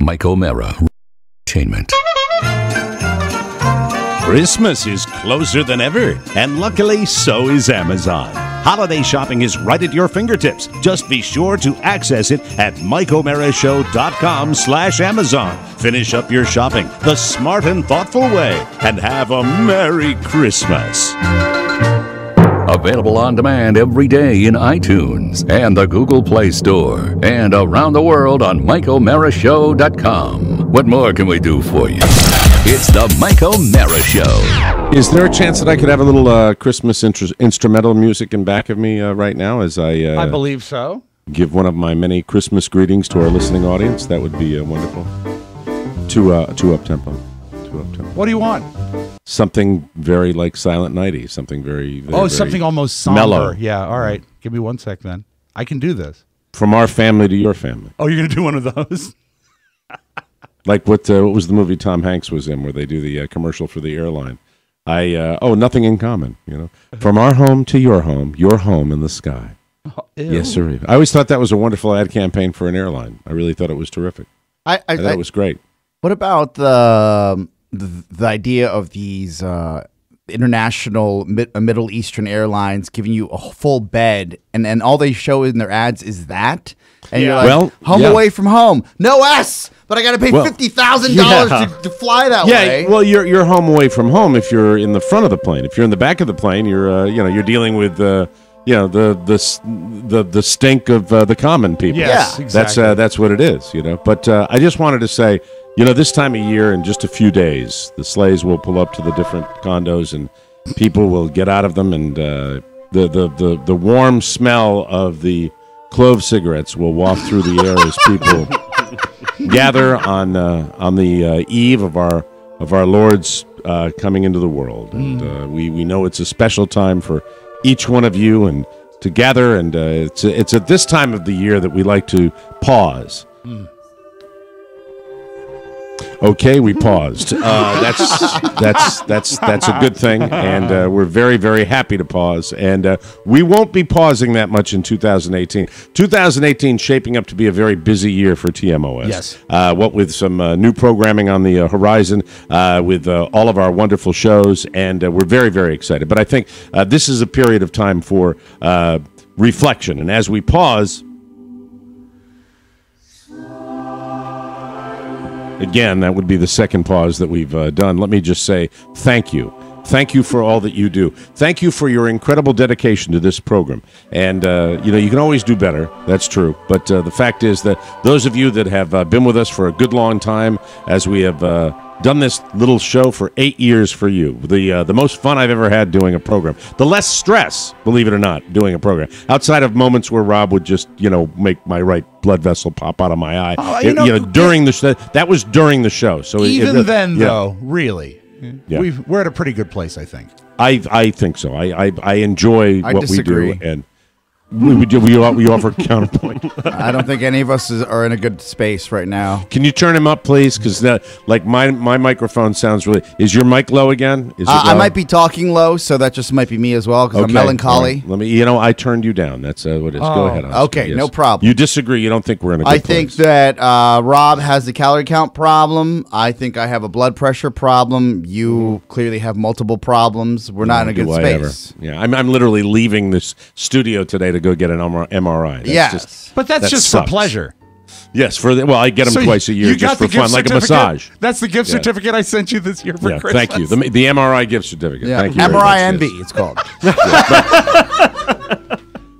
Mike O'Mara Entertainment. Christmas is closer than ever, and luckily, so is Amazon. Holiday shopping is right at your fingertips. Just be sure to access it at MikeO'MaraShow.com/Amazon. Finish up your shopping the smart and thoughtful way, and have a Merry Christmas. Available on demand every day in iTunes and the Google Play Store, and around the world on MikeO'MaraShow.com. What more can we do for you? It's the Mike O'Mara Show. Is there a chance that I could have a little Christmas instrumental music in back of me right now as I believe so. Give one of my many Christmas greetings to our listening audience? That would be wonderful. Too up-tempo. What do you want? Something very like Silent Nighty. Something very something almost somber. Mellow. Yeah, all right. Give me 1 sec then. I can do this. From our family to your family. Oh, you're going to do one of those? Like what was the movie Tom Hanks was in where they do the commercial for the airline? Nothing in common, you know. From our home to your home in the sky. Oh, yes, sir. I always thought that was a wonderful ad campaign for an airline. I really thought it was terrific. I thought it was great. What about the idea of these international Middle Eastern airlines giving you a full bed, and all they show in their ads is that? And you're like, away from home. No S! But I got to pay $50,000 to fly that way. Yeah, well, you're home away from home if you're in the front of the plane. If you're in the back of the plane, you're dealing with the stink of the common people. Yes, exactly. That's what it is, you know. But I just wanted to say, this time of year, in just a few days, the sleighs will pull up to the different condos, and people will get out of them, and the warm smell of the clove cigarettes will waft through the air as people gather on the eve of our Lord's coming into the world, and we know it's a special time for each one of you and to gather, and it's at this time of the year that we like to pause. Okay, we paused. That's a good thing, and we're very, very happy to pause. And we won't be pausing that much in 2018. 2018 shaping up to be a very busy year for TMOS. Yes. What with some new programming on the horizon, with all of our wonderful shows, and we're very, very excited. But I think this is a period of time for reflection, and as we pause. Again, that would be the second pause that we've done. Let me just say thank you. Thank you for all that you do. Thank you for your incredible dedication to this program. And, you can always do better. That's true. But the fact is that those of you that have been with us for a good long time, as we have done this little show for 8 years for you, the most fun I've ever had doing a program. The less stress, believe it or not, doing a program. Outside of moments where Rob would just, make my right blood vessel pop out of my eye. During that was during the show. So though, really, we're at a pretty good place, I think. I think so. I enjoy what disagree. We do, and we offer counterpoint. I don't think any of us are in a good space right now. Can you turn him up, please? Because my microphone sounds really. Is your mic low again? Is it low? I might be talking low, so that just might be me as well because I'm melancholy. Right. Let me. I turned you down. That's what it is. Go ahead. Oscar. Okay, yes. No problem. You disagree? You don't think we're in a good place? I think that Rob has the calorie count problem. I think I have a blood pressure problem. You clearly have multiple problems. We're not in a good space. Yeah, I'm literally leaving this studio today to go get an MRI. That's just for pleasure. Yes, I get them twice a year just for fun, like a massage. That's the gift certificate I sent you this year for Christmas. Thank you. The MRI gift certificate. Yeah. Thank you. MRI-NB, it's called.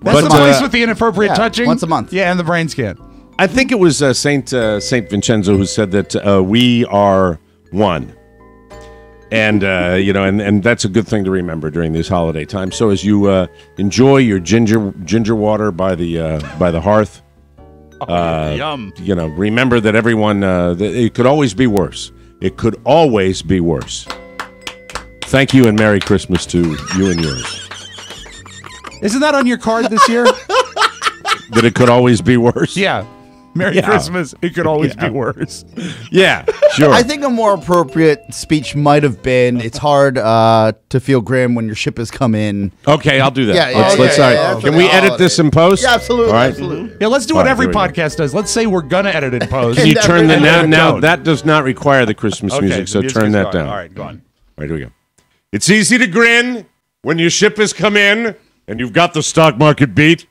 That's the place with the inappropriate touching. Once a month. Yeah, and the brain scan. I think it was Saint Vincenzo who said that we are one. And and that's a good thing to remember during these holiday times. So as you enjoy your ginger water by the hearth, yum. Remember that everyone it could always be worse. It could always be worse. Thank you and Merry Christmas to you and yours. Isn't that on your card this year? That it could always be worse. Yeah. Merry Christmas. It could always be worse. Yeah, sure. I think a more appropriate speech might have been, it's hard to feel grim when your ship has come in. Okay, I'll do that. Yeah, Let's yeah, all yeah, right. Can we that's edit this in post? Yeah, absolutely. All right. Absolutely. Yeah, let's do what Fine, every here we go. podcast does. Let's say we're going to edit in post. Can you turn the And now? don't. That does not require the Christmas music, so music turn is that gone. down. All right, go on. All right, here we go. It's easy to grin when your ship has come in and you've got the stock market beat.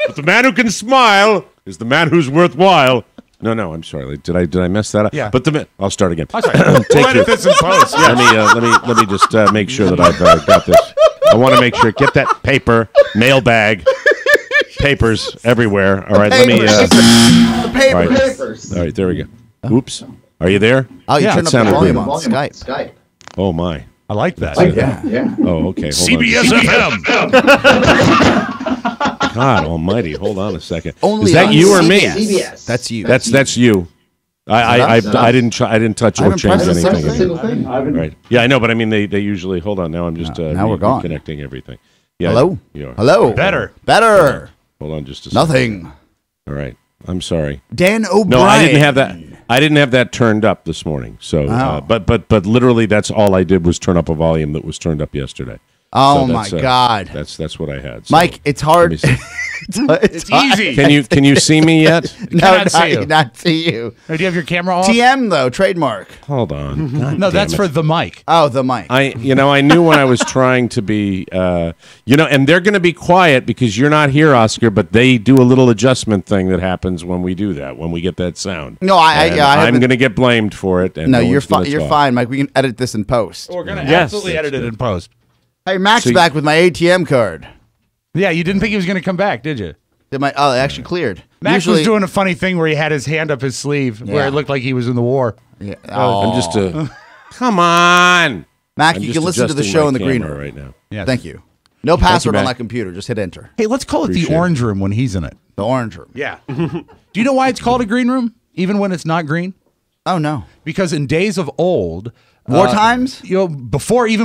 But the man who can smile is the man who's worthwhile. No, I'm sorry. Did I mess that up? Yeah. But I'll start again. I'm sorry. We'll edit this in post. Yeah. Let me just make sure that I've got this. I want to make sure. Get that paper, mailbag, papers everywhere. All right, let me. The papers. All right. All right, there we go. Oops. Are you there? Oh, you Yeah, turned it up the sounded volume good. on Skype. Oh my. I like that. Yeah. Oh, okay. Hold CBS FM. on. God Almighty. Hold on a second. Only Is that on you or me? CBS. That's you. That's you. I didn't touch or haven't change pressed a anything. single thing. Right. Yeah, I know, but I mean they usually hold on. Now I'm just now we're gone. reconnecting everything. Yeah. Hello? You are. Hello. Better. Hold on just a second. Nothing. All right. I'm sorry. Dan O'Brien. No, I didn't have that. I didn't have that turned up this morning. So, Oh. but literally, that's all I did was turn up a volume that was turned up yesterday. Oh, So my that's, God. That's what I had. So, Mike, it's hard. let me see. It's easy. Can you see me yet? No, cannot see you. not see you. Do you have your camera off? TM, though, trademark. Hold on. God No, damn that's it. for the mic. Oh, the mic. I knew when I was trying to be, and they're going to be quiet because you're not here, Oscar. But they do a little adjustment thing that happens when we do that, when we get that sound. No, I And I I'm haven't- going to get blamed for it. And No, no you're one's gonna fine. You're talk. fine, Mike. We can edit this in post. We're going to Yes, absolutely that's edit it good. in post. Hey, Mac's So you- back with my ATM card. Yeah, you didn't think he was going to come back, did you? It actually cleared. Max Usually, was doing a funny thing where he had his hand up his sleeve where Yeah. it looked like he was in the war. Yeah. I'm just come on, Mac, I'm you just can listen to the adjusting show my in the green camera room. right now. Yes. Thank you. No password on Mac. that computer. Just hit enter. Hey, let's call it Appreciate the it. orange room when he's in it. The orange room. Yeah. Do you know why it's called a green room, even when it's not green? Oh, no. Because in days of old, War times? even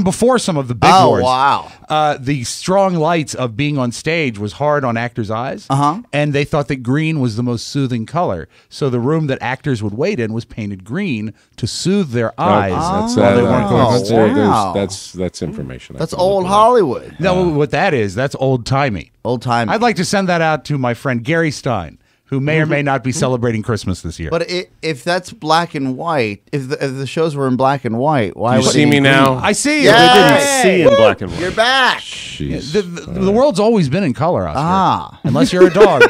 before some of the big Oh, wars, wow. the strong lights of being on stage was hard on actors' eyes, and they thought that green was the most soothing color. So the room that actors would wait in was painted green to soothe their eyes while they weren't going on that's, stage. wow. that's information. I That's can old look it up. Hollywood. No, what that is, that's old timey. Old time. I'd like to send that out to my friend Gary Stein, who may or may not be celebrating Christmas this year. But if that's black and white, if the shows were in black and white, why You would see it be me green? now? I see you. Yeah. They didn't Hey! see in black and white. You're back. Jeez. The world's always been in color, Oscar. Ah. Unless you're a dog.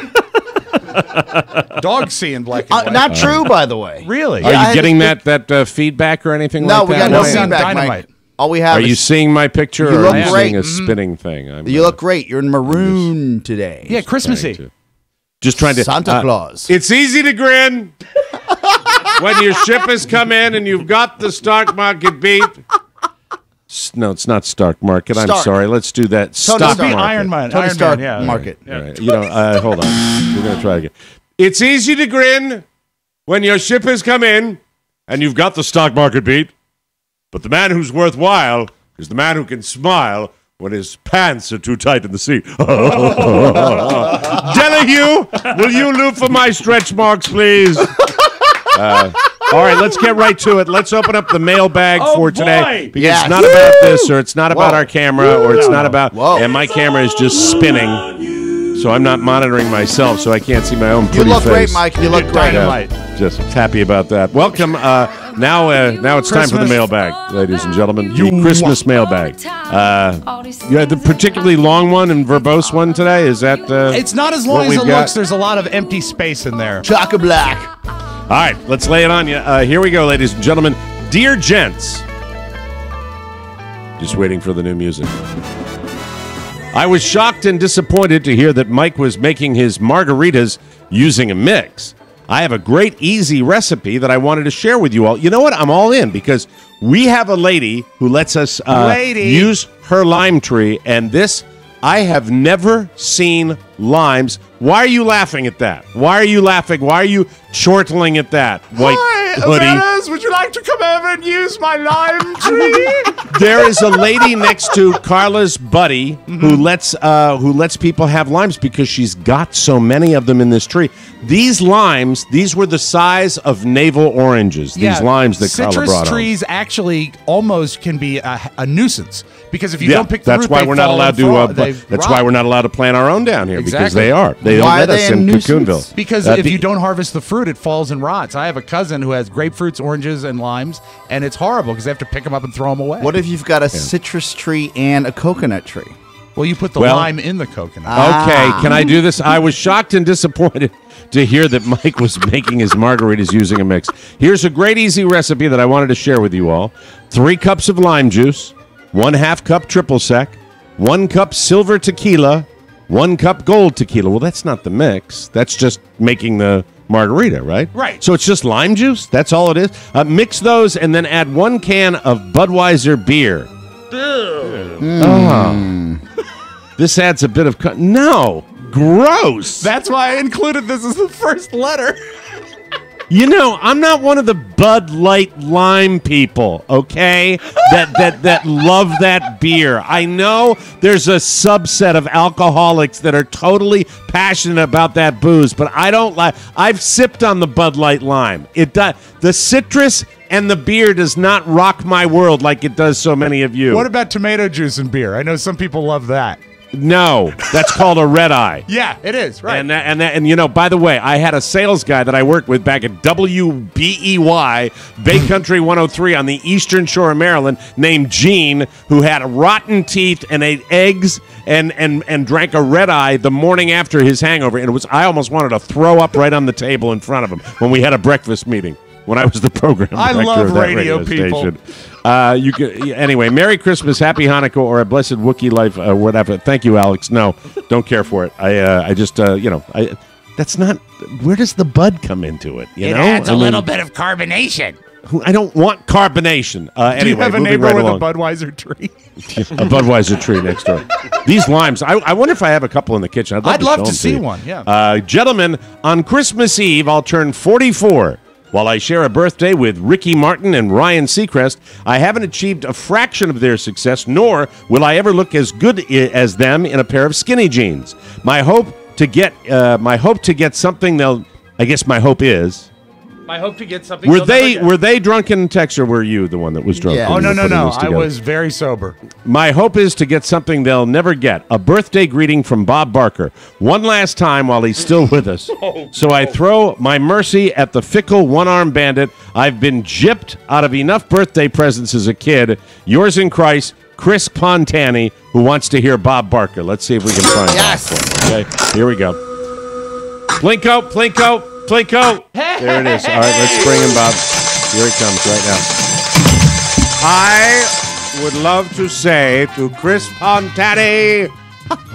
Dogs see in black and white. Not true, by the way. Really? Are Yeah, I you had getting to- that feedback or anything No, like we that? got no Why? feedback, Dynamite. Mike. All we have Are you is seeing my picture? You or look are you great. seeing a spinning thing? you look great. You're in maroon today. Yeah, Christmassy. Just trying to Santa Claus. It's easy to grin when your ship has come in and you've got the stock market beat. No, it's not stock market. I'm Stark. sorry. Let's do that. Tony Stock Stark. market. Iron Man. Tony Iron Stark Man, yeah. market. All right. Hold on. We're going to try again. It's easy to grin when your ship has come in and you've got the stock market beat. But the man who's worthwhile is the man who can smile when his pants are too tight in the seat. Delahue, will you loop for my stretch marks, please? All right, let's get right to it. Let's open up the mailbag for today. Because Yes. it's not about this, or it's not about our camera, or it's not about... Whoa. And my camera is just spinning, so I'm not monitoring myself, so I can't see my own You pretty look great, face. Mike. You look great. Dynamite. Just happy about that. Welcome. Now it's time for the Christmas. mailbag, ladies and gentlemen. The Christmas mailbag. The particularly long one and verbose one today. Is that? It's not as what long as we've it got? looks. There's a lot of empty space in there. Chaka Black. All right, let's lay it on you. Here we go, ladies and gentlemen. Dear gents, just waiting for the new music. I was shocked and disappointed to hear that Mike was making his margaritas using a mix. I have a great, easy recipe that I wanted to share with you all. You know what? I'm all in because we have a lady who lets us use her lime tree, and this, I have never seen limes. Why are you laughing at that? Why are you laughing? Why are you chortling at that? White hoodie. fellas, would you like to come over and use my lime tree? There is a lady next to Carla's buddy who lets people have limes because she's got so many of them in this tree. These limes, these were the size of navel oranges. These limes that Carla brought Citrus trees actually almost can be a nuisance because if you don't pick the that's root, why they we're not fall allowed and to. That's why we're not allowed to plant our own down here because Exactly. they are. They don't Why let are us they a in nuisance? Cocoonville. Because if you don't harvest the fruit, it falls and rots. I have a cousin who has grapefruits, oranges, and limes, and it's horrible because they have to pick them up and throw them away. What if you've got a citrus tree and a coconut tree? Well, you put the lime in the coconut. Okay, can I do this? I was shocked and disappointed to hear that Mike was making his margaritas using a mix. Here's a great easy recipe that I wanted to share with you all. 3 cups of lime juice, 1/2 cup triple sec, 1 cup silver tequila, 1 cup gold tequila. Well, that's not the mix. That's just making the margarita, right? Right. So it's just lime juice? That's all it is? Mix those and then add 1 can of Budweiser beer. This adds a bit of... No! Gross! That's why I included this as the first letter. You know, I'm not one of the Bud Light lime people, okay? That love that beer. I know there's a subset of alcoholics that are totally passionate about that booze, but I don't like. I've sipped on the Bud Light lime. It does. The citrus and the beer does not rock my world like it does so many of you. What about tomato juice and beer? I know some people love that. No, that's called a red eye. Yeah, it is, right. And you know, by the way, I had a sales guy that I worked with back at WBEY, Bay Country 103 on the Eastern Shore of Maryland, named Gene, who had rotten teeth and ate eggs and drank a red eye the morning after his hangover. And I almost wanted to throw up right on the table in front of him when we had a breakfast meeting. When I was the program director love of that radio people. Station. You could, anyway, Merry Christmas, Happy Hanukkah, or a blessed Wookiee life, whatever. Thank you, Alex. No, don't care for it. I just, that's not. Where does the bud come into it? You know, adds a little bit of carbonation. I don't want carbonation. Anyway, Do you have a moving neighbor right with along. a Budweiser tree? A Budweiser tree next door. These limes, I wonder if I have a couple in the kitchen. I'd love show to them see you. one, yeah. Gentlemen, on Christmas Eve, I'll turn 44. While I share a birthday with Ricky Martin and Ryan Seacrest, I haven't achieved a fraction of their success, nor will I ever look as good as them in a pair of skinny jeans. My hope to get something they'll. I guess my hope is. I hope to get something. Were they drunken texts, or were you the one that was drunk? Yeah. when Oh, you no. were putting this I together? was very sober. My hope is to get something they'll never get, a birthday greeting from Bob Barker. One last time while he's still with us. So I throw my mercy at the fickle one-armed bandit. I've been gypped out of enough birthday presents as a kid. Yours in Christ, Chris Pontani, who wants to hear Bob Barker. Let's see if we can find Yes. Bob. Okay, here we go. Plinko, Plinko, Plinko. There it is. All right, let's bring him, Bob. Here it comes right now. I would love to say to Chris Pontani,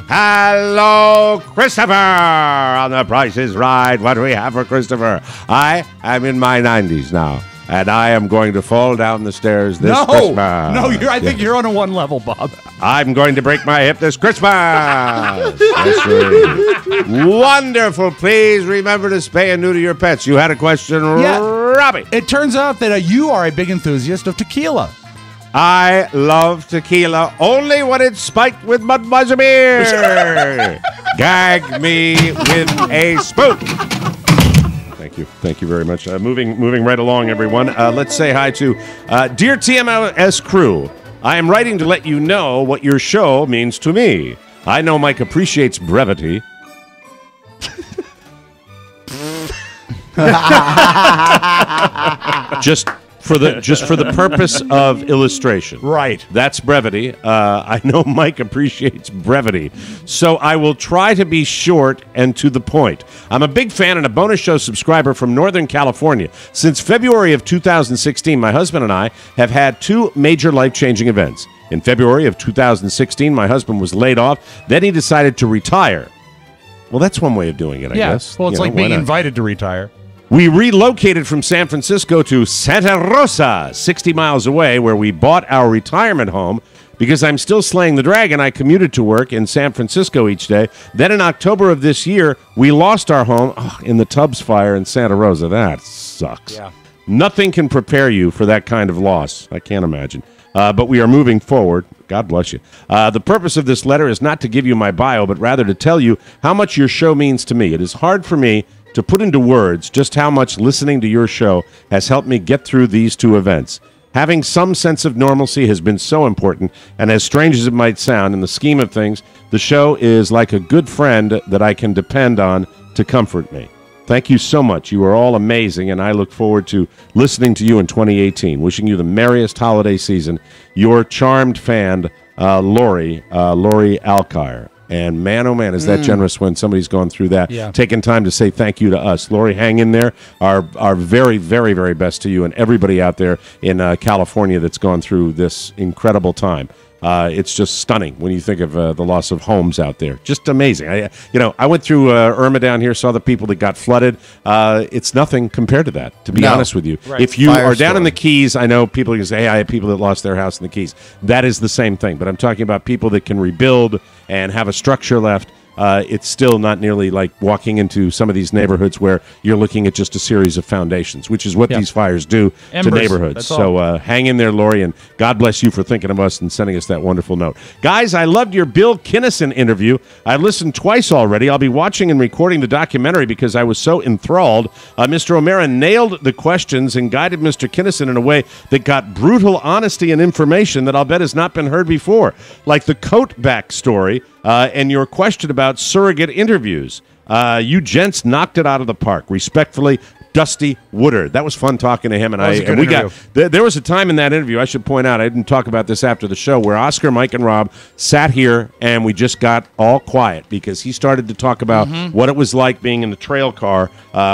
hello, Christopher, on The Price is Right. What do we have for Christopher? I am in my 90s now, and I am going to fall down the stairs this Christmas. I think you're on a one level, Bob. I'm going to break my hip this Christmas. That's right. Wonderful. Please remember to spay and neuter your pets. You had a question, Robbie. It turns out that you are a big enthusiast of tequila. I love tequila only when it's spiked with Budweiser beer. Gag me with a spoon. Thank you very much. Moving right along, everyone. Let's say hi to dear TMS crew. I am writing to let you know what your show means to me. I know Mike appreciates brevity. Just for the purpose of illustration. Right. That's brevity. I know Mike appreciates brevity. So I will try to be short and to the point. I'm a big fan and a bonus show subscriber from Northern California. Since February of 2016, my husband and I have had 2 major life-changing events. In February of 2016, my husband was laid off. Then he decided to retire. Well, that's one way of doing it, I guess. Well, it's like why being not? invited to retire. We relocated from San Francisco to Santa Rosa, 60 miles away, where we bought our retirement home. Because I'm still slaying the dragon, I commuted to work in San Francisco each day. Then in October of this year, we lost our home in the Tubbs fire in Santa Rosa. That sucks. Yeah. Nothing can prepare you for that kind of loss. I can't imagine. But we are moving forward. God bless you. The purpose of this letter is not to give you my bio, but rather to tell you how much your show means to me. It is hard for me to put into words just how much listening to your show has helped me get through these two events. Having some sense of normalcy has been so important, and as strange as it might sound, in the scheme of things, the show is like a good friend that I can depend on to comfort me. Thank you so much. You are all amazing, and I look forward to listening to you in 2018. Wishing you the merriest holiday season. Your charmed fan, Lori Alkire. And man, oh man, is that generous when somebody's gone through that. Yeah. Taking time to say thank you to us. Lori, hang in there. Our very, very, very best to you and everybody out there in California that's gone through this incredible time. It's just stunning when you think of the loss of homes out there. Just amazing. I went through Irma down here, saw the people that got flooded. It's nothing compared to that, to be honest with you. Right. If you are down in the Keys, I know people can say, hey, I have people that lost their house in the Keys. That is the same thing. But I'm talking about people that can rebuild and have a structure left. It's still not nearly like walking into some of these neighborhoods where you're looking at just a series of foundations, which is what these fires do to neighborhoods. So hang in there, Lori, and God bless you for thinking of us and sending us that wonderful note. Guys, I loved your Bill Kinnison interview. I've listened twice already. I'll be watching and recording the documentary because I was so enthralled. Mr. O'Mara nailed the questions and guided Mr. Kinnison in a way that got brutal honesty and information that I'll bet has not been heard before, like the coat back story. And your question about surrogate interviews. You gents knocked it out of the park. Respectfully, Dusty Woodard. That was fun talking to him, there was a time in that interview, I should point out, I didn't talk about this after the show, where Oscar, Mike, and Rob sat here and we just got all quiet because he started to talk about what it was like being in the trail car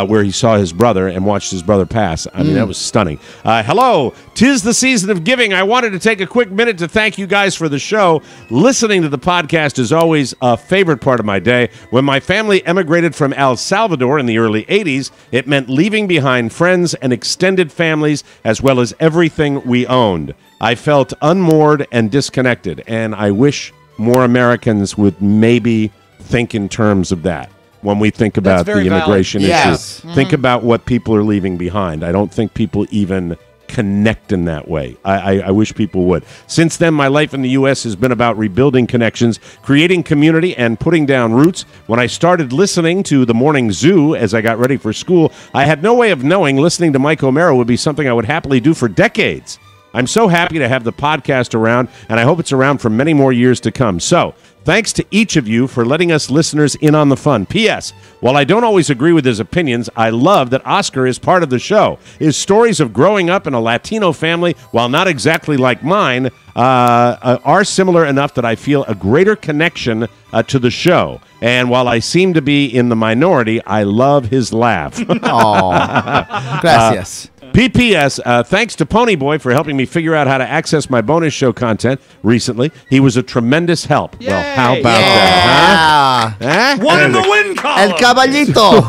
where he saw his brother and watched his brother pass. I mean, that was stunning. Hello, 'tis the season of giving. I wanted to take a quick minute to thank you guys for the show. Listening to the podcast is always a favorite part of my day. When my family emigrated from El Salvador in the early 80s, it meant leaving behind friends and extended families as well as everything we owned. I felt unmoored and disconnected, and I wish more Americans would maybe think in terms of that when we think about the immigration issue. Yes. Think about what people are leaving behind. I don't think people even connect in that way. I wish people would. Since then, my life in the U.S. has been about rebuilding connections, creating community, and putting down roots. When I started listening to the Morning Zoo as I got ready for school, I had no way of knowing listening to Mike O'Mara would be something I would happily do for decades. I'm so happy to have the podcast around, and I hope it's around for many more years to come. So, thanks to each of you for letting us listeners in on the fun. P.S. While I don't always agree with his opinions, I love that Oscar is part of the show. His stories of growing up in a Latino family, while not exactly like mine, are similar enough that I feel a greater connection to the show. And while I seem to be in the minority, I love his laugh. Aw, gracias. P.P.S. Thanks to Ponyboy for helping me figure out how to access my bonus show content recently. He was a tremendous help. Yay! Well, how about that? Huh? One in the win column. El caballito.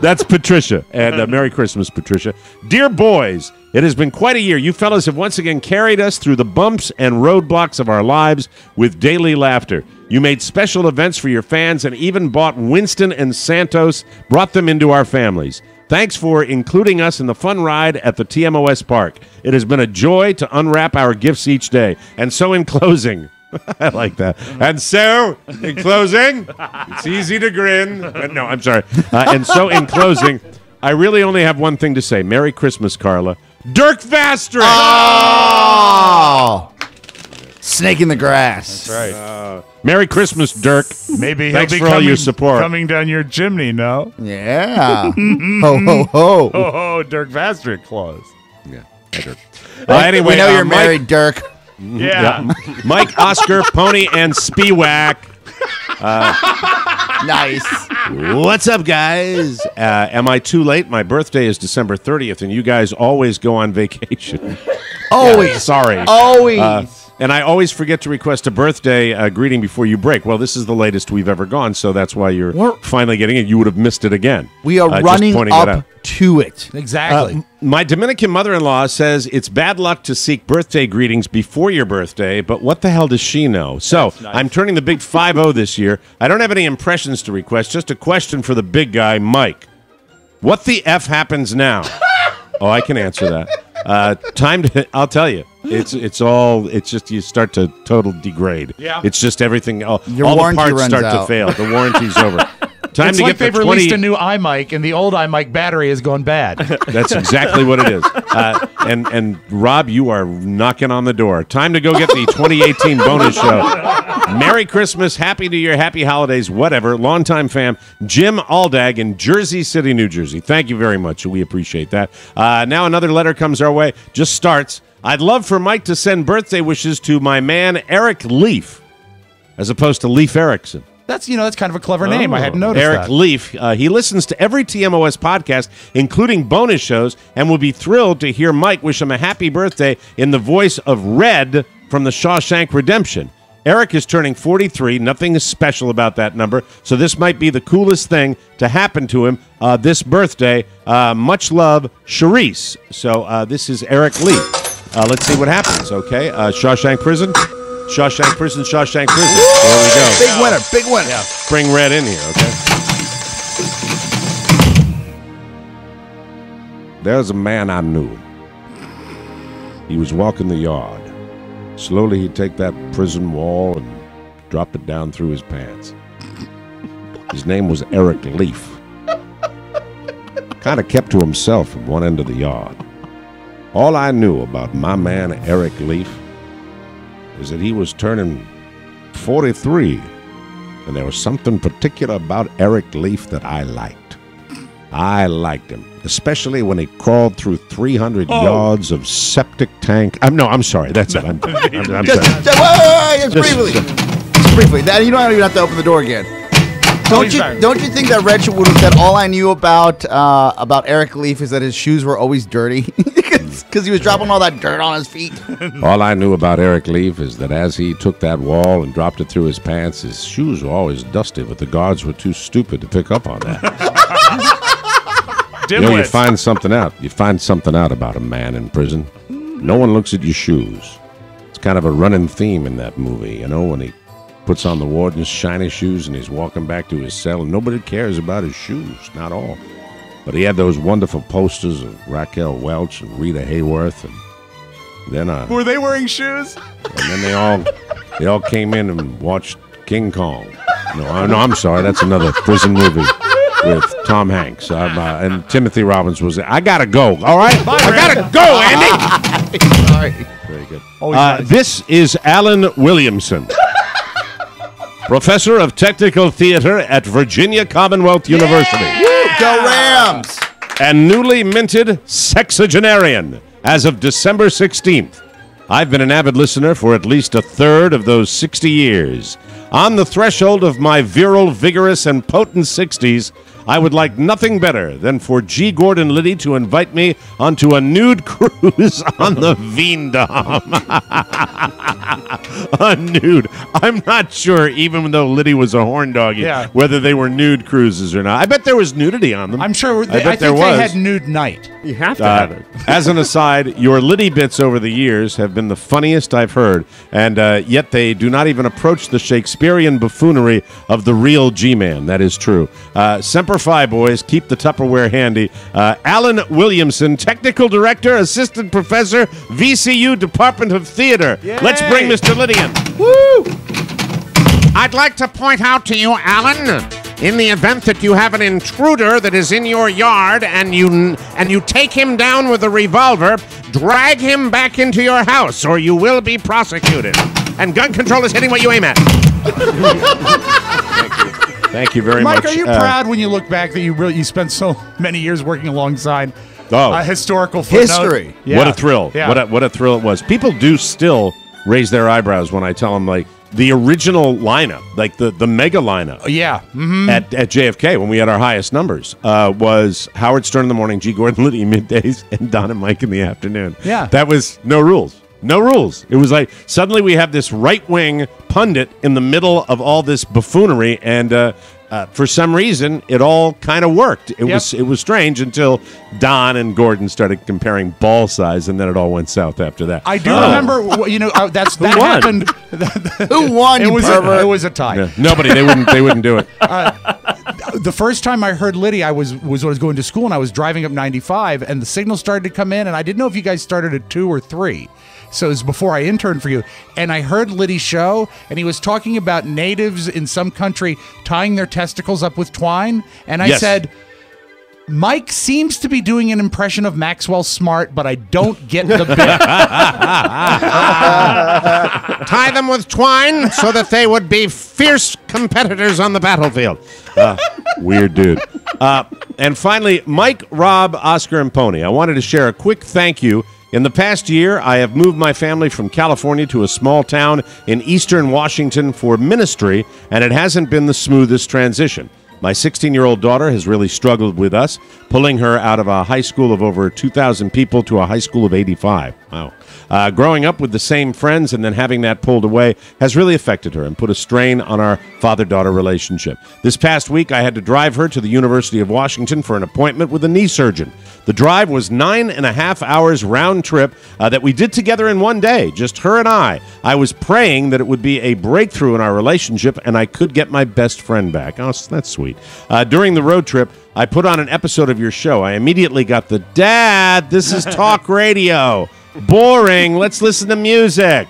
That's Patricia. And Merry Christmas, Patricia. Dear boys, it has been quite a year. You fellas have once again carried us through the bumps and roadblocks of our lives with daily laughter. You made special events for your fans and even bought Winston and Santos, brought them into our families. Thanks for including us in the fun ride at the TMOS park. It has been a joy to unwrap our gifts each day. And so in closing, I like that. And so in closing, it's easy to grin. No, I'm sorry. And so in closing, I really only have one thing to say. Merry Christmas, Carla. Dirk Vastrick! Oh! Snake in the grass. That's right. Merry Christmas, Dirk. Maybe Thanks he'll be for all your support. Coming down your chimney, no? Yeah. Ho, ho, ho. Oh, Dirk Vastrick Claus. Yeah, Dirk. Anyway, we know you're Mike, married, Dirk. Yeah. Mike, Oscar, Pony, and Spiewak. Nice. What's up, guys? Am I too late? My birthday is December 30th, and you guys always go on vacation. Always. Yeah, sorry. Always. And I always forget to request a birthday greeting before you break. Well, this is the latest we've ever gone, so that's why you're finally getting it. You would have missed it again. We are running up to it. Exactly. My Dominican mother-in-law says it's bad luck to seek birthday greetings before your birthday, but what the hell does she know? So nice. I'm turning the big 5-0 this year. I don't have any impressions to request, just a question for the big guy, Mike. What the F happens now? Oh, I can answer that. I'll tell you. It's just you start to total degrade. Yeah. It's just everything. All the warranty parts runs start to out. fail. The warranty's over. Time It's to like get the they've 20. released a new iMic, and the old iMic battery has gone bad. That's exactly what it is. And Rob, you are knocking on the door. Time to go get the 2018 bonus show. Merry Christmas, Happy New Year, Happy Holidays, whatever. Longtime fam, Jim Aldag in Jersey City, New Jersey. Thank you very much. We appreciate that. Now another letter comes our way. Just starts. I'd love for Mike to send birthday wishes to my man Eric Leaf, as opposed to Leif Erikson. That's kind of a clever name. I hadn't noticed Eric that. Leaf. He listens to every TMOS podcast, including bonus shows, and will be thrilled to hear Mike wish him a happy birthday in the voice of Red from the Shawshank Redemption. Eric is turning 43. Nothing is special about that number, so this might be the coolest thing to happen to him this birthday. Much love, Charisse. So this is Eric Leaf. Let's see what happens, okay? Shawshank Prison. Shawshank Prison, Shawshank Prison. There we go. Big winner, big winner. Yeah. Bring Red in here, okay? There's a man I knew. He was walking the yard. Slowly he'd take that prison wall and drop it down through his pants. His name was Eric Leaf. Kind of kept to himself from one end of the yard. All I knew about my man Eric Leaf is that he was turning 43, and there was something particular about Eric Leaf that I liked. I liked him, especially when he crawled through 300 yards of septic tank. I'm sorry. That's it. I'm sorry. Just briefly. Now you don't even have to open the door again. Don't you think that Red would have said all I knew about Eric Leaf is that his shoes were always dirty because he was dropping all that dirt on his feet? All I knew about Eric Leaf is that as he took that wall and dropped it through his pants, his shoes were always dusty, but the guards were too stupid to pick up on that. You find something out. You find something out about a man in prison. No one looks at your shoes. It's kind of a running theme in that movie, when he puts on the warden's shiny shoes and he's walking back to his cell, and nobody cares about his shoes, not all. But he had those wonderful posters of Raquel Welch and Rita Hayworth, and then were they wearing shoes? And then they all came in and watched King Kong. No, I'm sorry, that's another prison movie with Tom Hanks, and Timothy Robbins was there. I gotta go. All right, I gotta go, Andy. Sorry. Very good. This is Alan Williamson. Professor of Technical Theater at Virginia Commonwealth University. Go Rams! And newly minted sexagenarian as of December 16th. I've been an avid listener for at least a third of those 60 years. On the threshold of my virile, vigorous, and potent 60s, I would like nothing better than for G. Gordon Liddy to invite me onto a nude cruise on the Veendam. A nude. I'm not sure, even though Liddy was a horn doggy, whether they were nude cruises or not. I bet there was nudity on them. I'm sure. I think there was. They had nude night. You have to have it. As an aside, your Liddy bits over the years have been the funniest I've heard, and yet they do not even approach the Shakespearean buffoonery of the real G-Man. That is true. Semper Fi, boys. Keep the Tupperware handy. Alan Williamson, Technical Director, Assistant Professor, VCU Department of Theater. Yay. Let's bring Mr. Liddy in. Woo! I'd like to point out to you, Alan, in the event that you have an intruder that is in your yard and you take him down with a revolver, drag him back into your house or you will be prosecuted. And gun control is hitting what you aim at. Thank you very Mike, much. are you proud when you look back that you spent so many years working alongside a historical footnote? History. Yeah. What a thrill. Yeah. What a thrill it was. People do still raise their eyebrows when I tell them, like, the original lineup, like the mega lineup at JFK when we had our highest numbers was Howard Stern in the morning, G. Gordon Liddy middays, and Don and Mike in the afternoon. Yeah. That was no rules. No rules. It was like suddenly we have this right-wing pundit in the middle of all this buffoonery, and for some reason, it all kind of worked. It was strange until Don and Gordon started comparing ball size, and then it all went south after that. I do remember. That happened. Who won? It was a tie. Yeah. Nobody. They wouldn't do it. the first time I heard Liddy, I was when I was going to school, and I was driving up 95, and the signal started to come in, and I didn't know if you guys started at 2 or 3. So it was before I interned for you. And I heard Liddy's show, and he was talking about natives in some country tying their testicles up with twine. And I said, Mike seems to be doing an impression of Maxwell Smart, but I don't get the bit. Tie them with twine so that they would be fierce competitors on the battlefield. Weird dude. And finally, Mike, Rob, Oscar, and Pony. I wanted to share a quick thank you. In the past year, I have moved my family from California to a small town in eastern Washington for ministry, and it hasn't been the smoothest transition. My 16-year-old daughter has really struggled with us, pulling her out of a high school of over 2,000 people to a high school of 85. Wow. Growing up with the same friends and then having that pulled away has really affected her and put a strain on our father-daughter relationship. This past week, I had to drive her to the University of Washington for an appointment with a knee surgeon. The drive was 9.5 hours round trip that we did together in one day, just her and I. I was praying that it would be a breakthrough in our relationship and I could get my best friend back. Oh, that's sweet. During the road trip, I put on an episode of your show. I immediately got the, Dad, this is talk radio. Boring. Let's listen to music.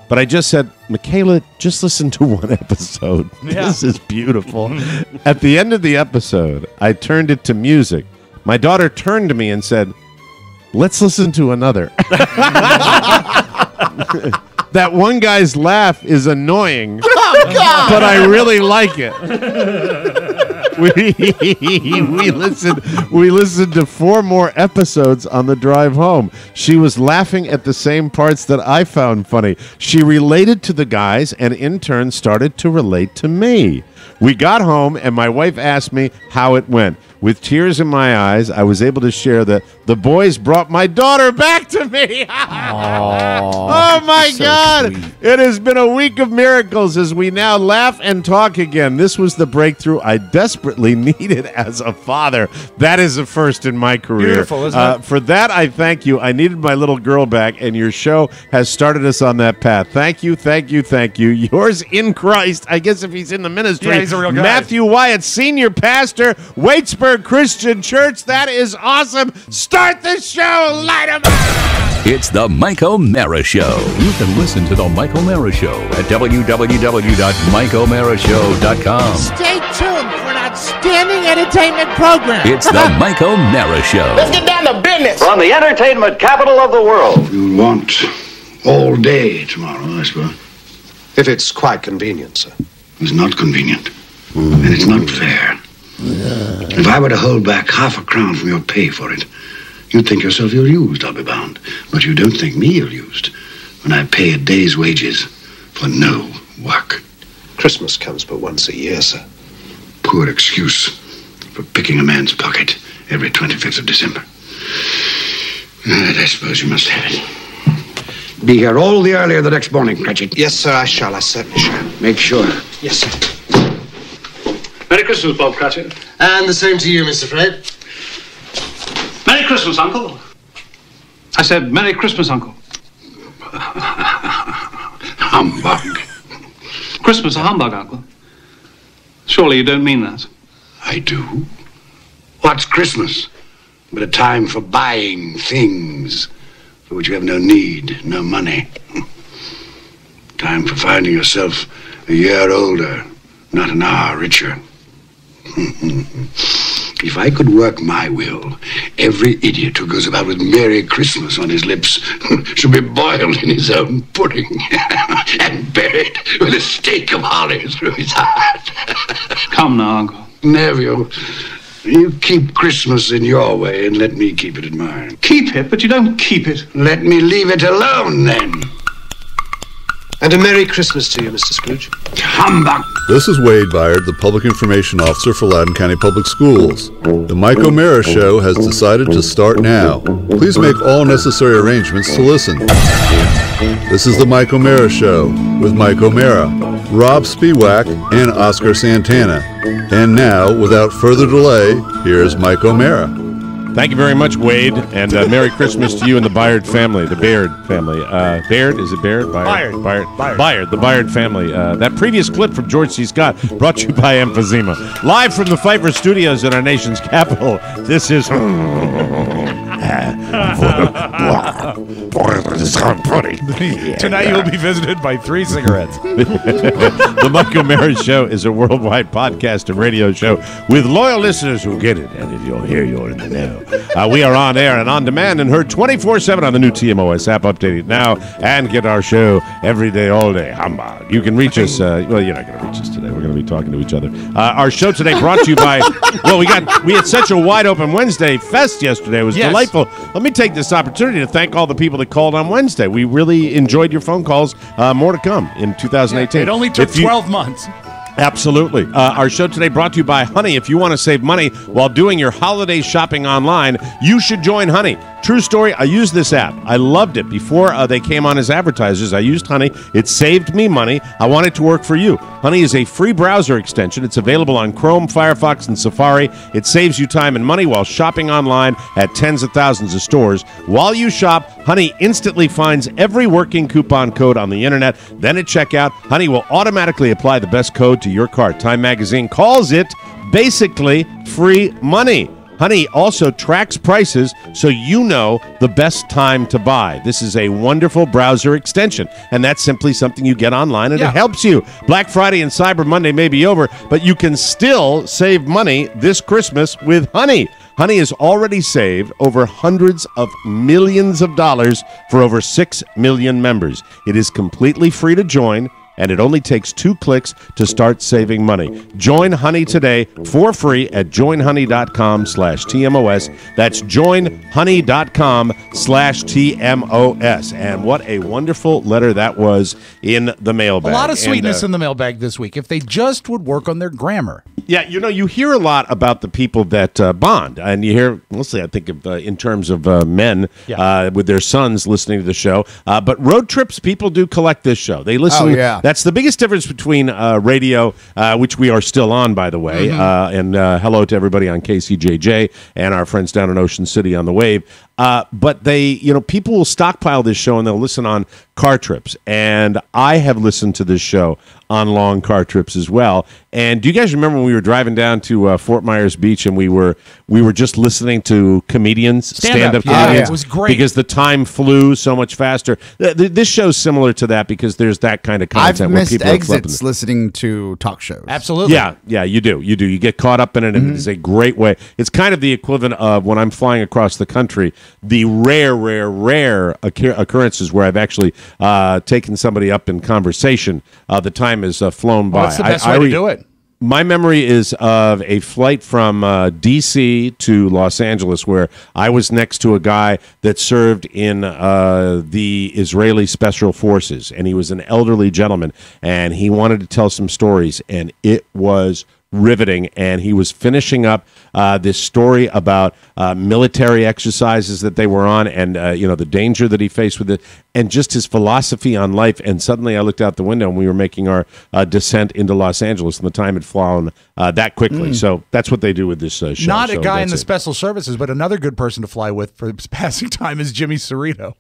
But I just said, Michaela, just listen to one episode. Yeah. This is beautiful. At the end of the episode, I turned it to music. My daughter turned to me and said, let's listen to another. That one guy's laugh is annoying, but I really like it. We listened to 4 more episodes on the drive home. She was laughing at the same parts that I found funny. She related to the guys and in turn started to relate to me. We got home and my wife asked me how it went. With tears in my eyes, I was able to share that the boys brought my daughter back to me. Oh, my God. Sweet. It has been a week of miracles as we now laugh and talk again. This was the breakthrough I desperately needed as a father. That is a first in my career. Beautiful, isn't it? For that, I thank you. I needed my little girl back, and your show has started us on that path. Thank you, thank you, thank you. Yours in Christ, I guess if he's in the ministry. Yeah, he's a real guy. Matthew Wyatt, Senior Pastor, Waitsburg Christian Church. That is awesome. Start the show. Light 'em up. It's the Mike O'Mara Show. You can listen to the Mike O'Mara Show at www.mikeomarashow.com. Stay tuned for an outstanding entertainment program. It's the Mike O'Mara Show. Let's get down to business. From the entertainment capital of the world. You'll want all day tomorrow, I suppose. If it's quite convenient, sir. It's not convenient. And it's not fair. If I were to hold back half a crown from your pay for it, you'd think yourself ill-used, I'll be bound. But you don't think me ill-used when I pay a day's wages for no work. Christmas comes but once a year, sir. Poor excuse for picking a man's pocket every 25th of December. I suppose you must have it. Be here all the earlier the next morning, Cratchit. Yes, sir, I shall. I certainly shall. Make sure. Yes, sir. Merry Christmas, Bob Cratchit. And the same to you, Mr. Fred. Merry Christmas, Uncle. I said, Merry Christmas, Uncle. Humbug. Christmas a humbug, Uncle. Surely you don't mean that. I do. What's Christmas but a time for buying things for which you have no need, no money? Time for finding yourself a year older, not an hour richer. If I could work my will, every idiot who goes about with Merry Christmas on his lips should be boiled in his own pudding and buried with a stake of holly through his heart. Come now, Uncle. Nephew, you keep Christmas in your way and let me keep it in mine. Keep it, but you don't keep it. Let me leave it alone, then. And a Merry Christmas to you, Mr. Scrooge. Humbug! This is Wade Byard, the Public Information Officer for Loudoun County Public Schools. The Mike O'Mara Show has decided to start now. Please make all necessary arrangements to listen. This is the Mike O'Mara Show with Mike O'Mara, Rob Spiewak, and Oscar Santana. And now, without further delay, here's Mike O'Mara. Thank you very much, Wade, and Merry Christmas to you and the Bayard family, the Baird family. Baird, is it Baird? Bayard. Bayard, the Bayard family. That previous clip from George C. Scott brought to you by Emphysema. Live from the Pfeiffer Studios in our nation's capital, this is... Tonight you will be visited by 3 cigarettes. The Mike O'Mara Show is a worldwide podcast and radio show with loyal listeners who get it, and if you're here, you're in the know. We are on air and on demand and heard 24/7 on the new TMOS app. Update it now and get our show every day, all day. Humbug. You can reach us. Well, you're not going to reach us today. We're going to be talking to each other. Our show today brought to you by. Well, we had such a wide open Wednesday fest yesterday. It was delightful. Let me take this opportunity to thank all the people that called on Wednesday. We really enjoyed your phone calls. More to come in 2018. It only took 12 months. Absolutely. Our show today brought to you by Honey. If you want to save money while doing your holiday shopping online, you should join Honey. True story, I used this app. I loved it. Before they came on as advertisers, I used Honey. It saved me money. I want it to work for you. Honey is a free browser extension. It's available on Chrome, Firefox, and Safari. It saves you time and money while shopping online at tens of thousands of stores. While you shop, Honey instantly finds every working coupon code on the internet. Then at checkout, Honey will automatically apply the best code to your cart. Time Magazine calls it basically free money. Honey also tracks prices so you know the best time to buy. This is a wonderful browser extension, and that's simply something you get online, and it helps you. Black Friday and Cyber Monday may be over, but you can still save money this Christmas with Honey. Honey has already saved over hundreds of millions of dollars for over 6 million members. It is completely free to join, and it only takes 2 clicks to start saving money. Join Honey today for free at joinhoney.com/TMOS. That's joinhoney.com/TMOS. And what a wonderful letter that was in the mailbag. A lot of sweetness in the mailbag this week. If they just would work on their grammar. Yeah, you hear a lot about the people that bond, and you hear mostly, I think, of in terms of men with their sons listening to the show. But road trips, people do collect this show. They listen. Oh, yeah. That's the biggest difference between radio, which we are still on, by the way, and hello to everybody on KCJJ and our friends down in Ocean City on the Wave. But they, people will stockpile this show and they'll listen on car trips. And I have listened to this show on long car trips as well. And do you guys remember when we were driving down to Fort Myers Beach and we were just listening to comedians, stand-up comedians? It was great. Because the time flew so much faster. This show's similar to that because there's that kind of content. I've where missed people exits listening to talk shows. Absolutely. Yeah, you do. You get caught up in it, and it is a great way. It's kind of the equivalent of when I'm flying across the country, the rare occurrences where I've actually taken somebody up in conversation. The time has flown by. What's the best way to do it? My memory is of a flight from D.C. to Los Angeles where I was next to a guy that served in the Israeli Special Forces, and he was an elderly gentleman, and he wanted to tell some stories, and it was riveting, and he was finishing up this story about military exercises that they were on, and the danger that he faced with it, and just his philosophy on life. And suddenly I looked out the window and we were making our descent into Los Angeles, and the time had flown that quickly. So that's what they do with this show. Not a guy in the special services, but another good person to fly with for passing time is Jimmy Cerrito.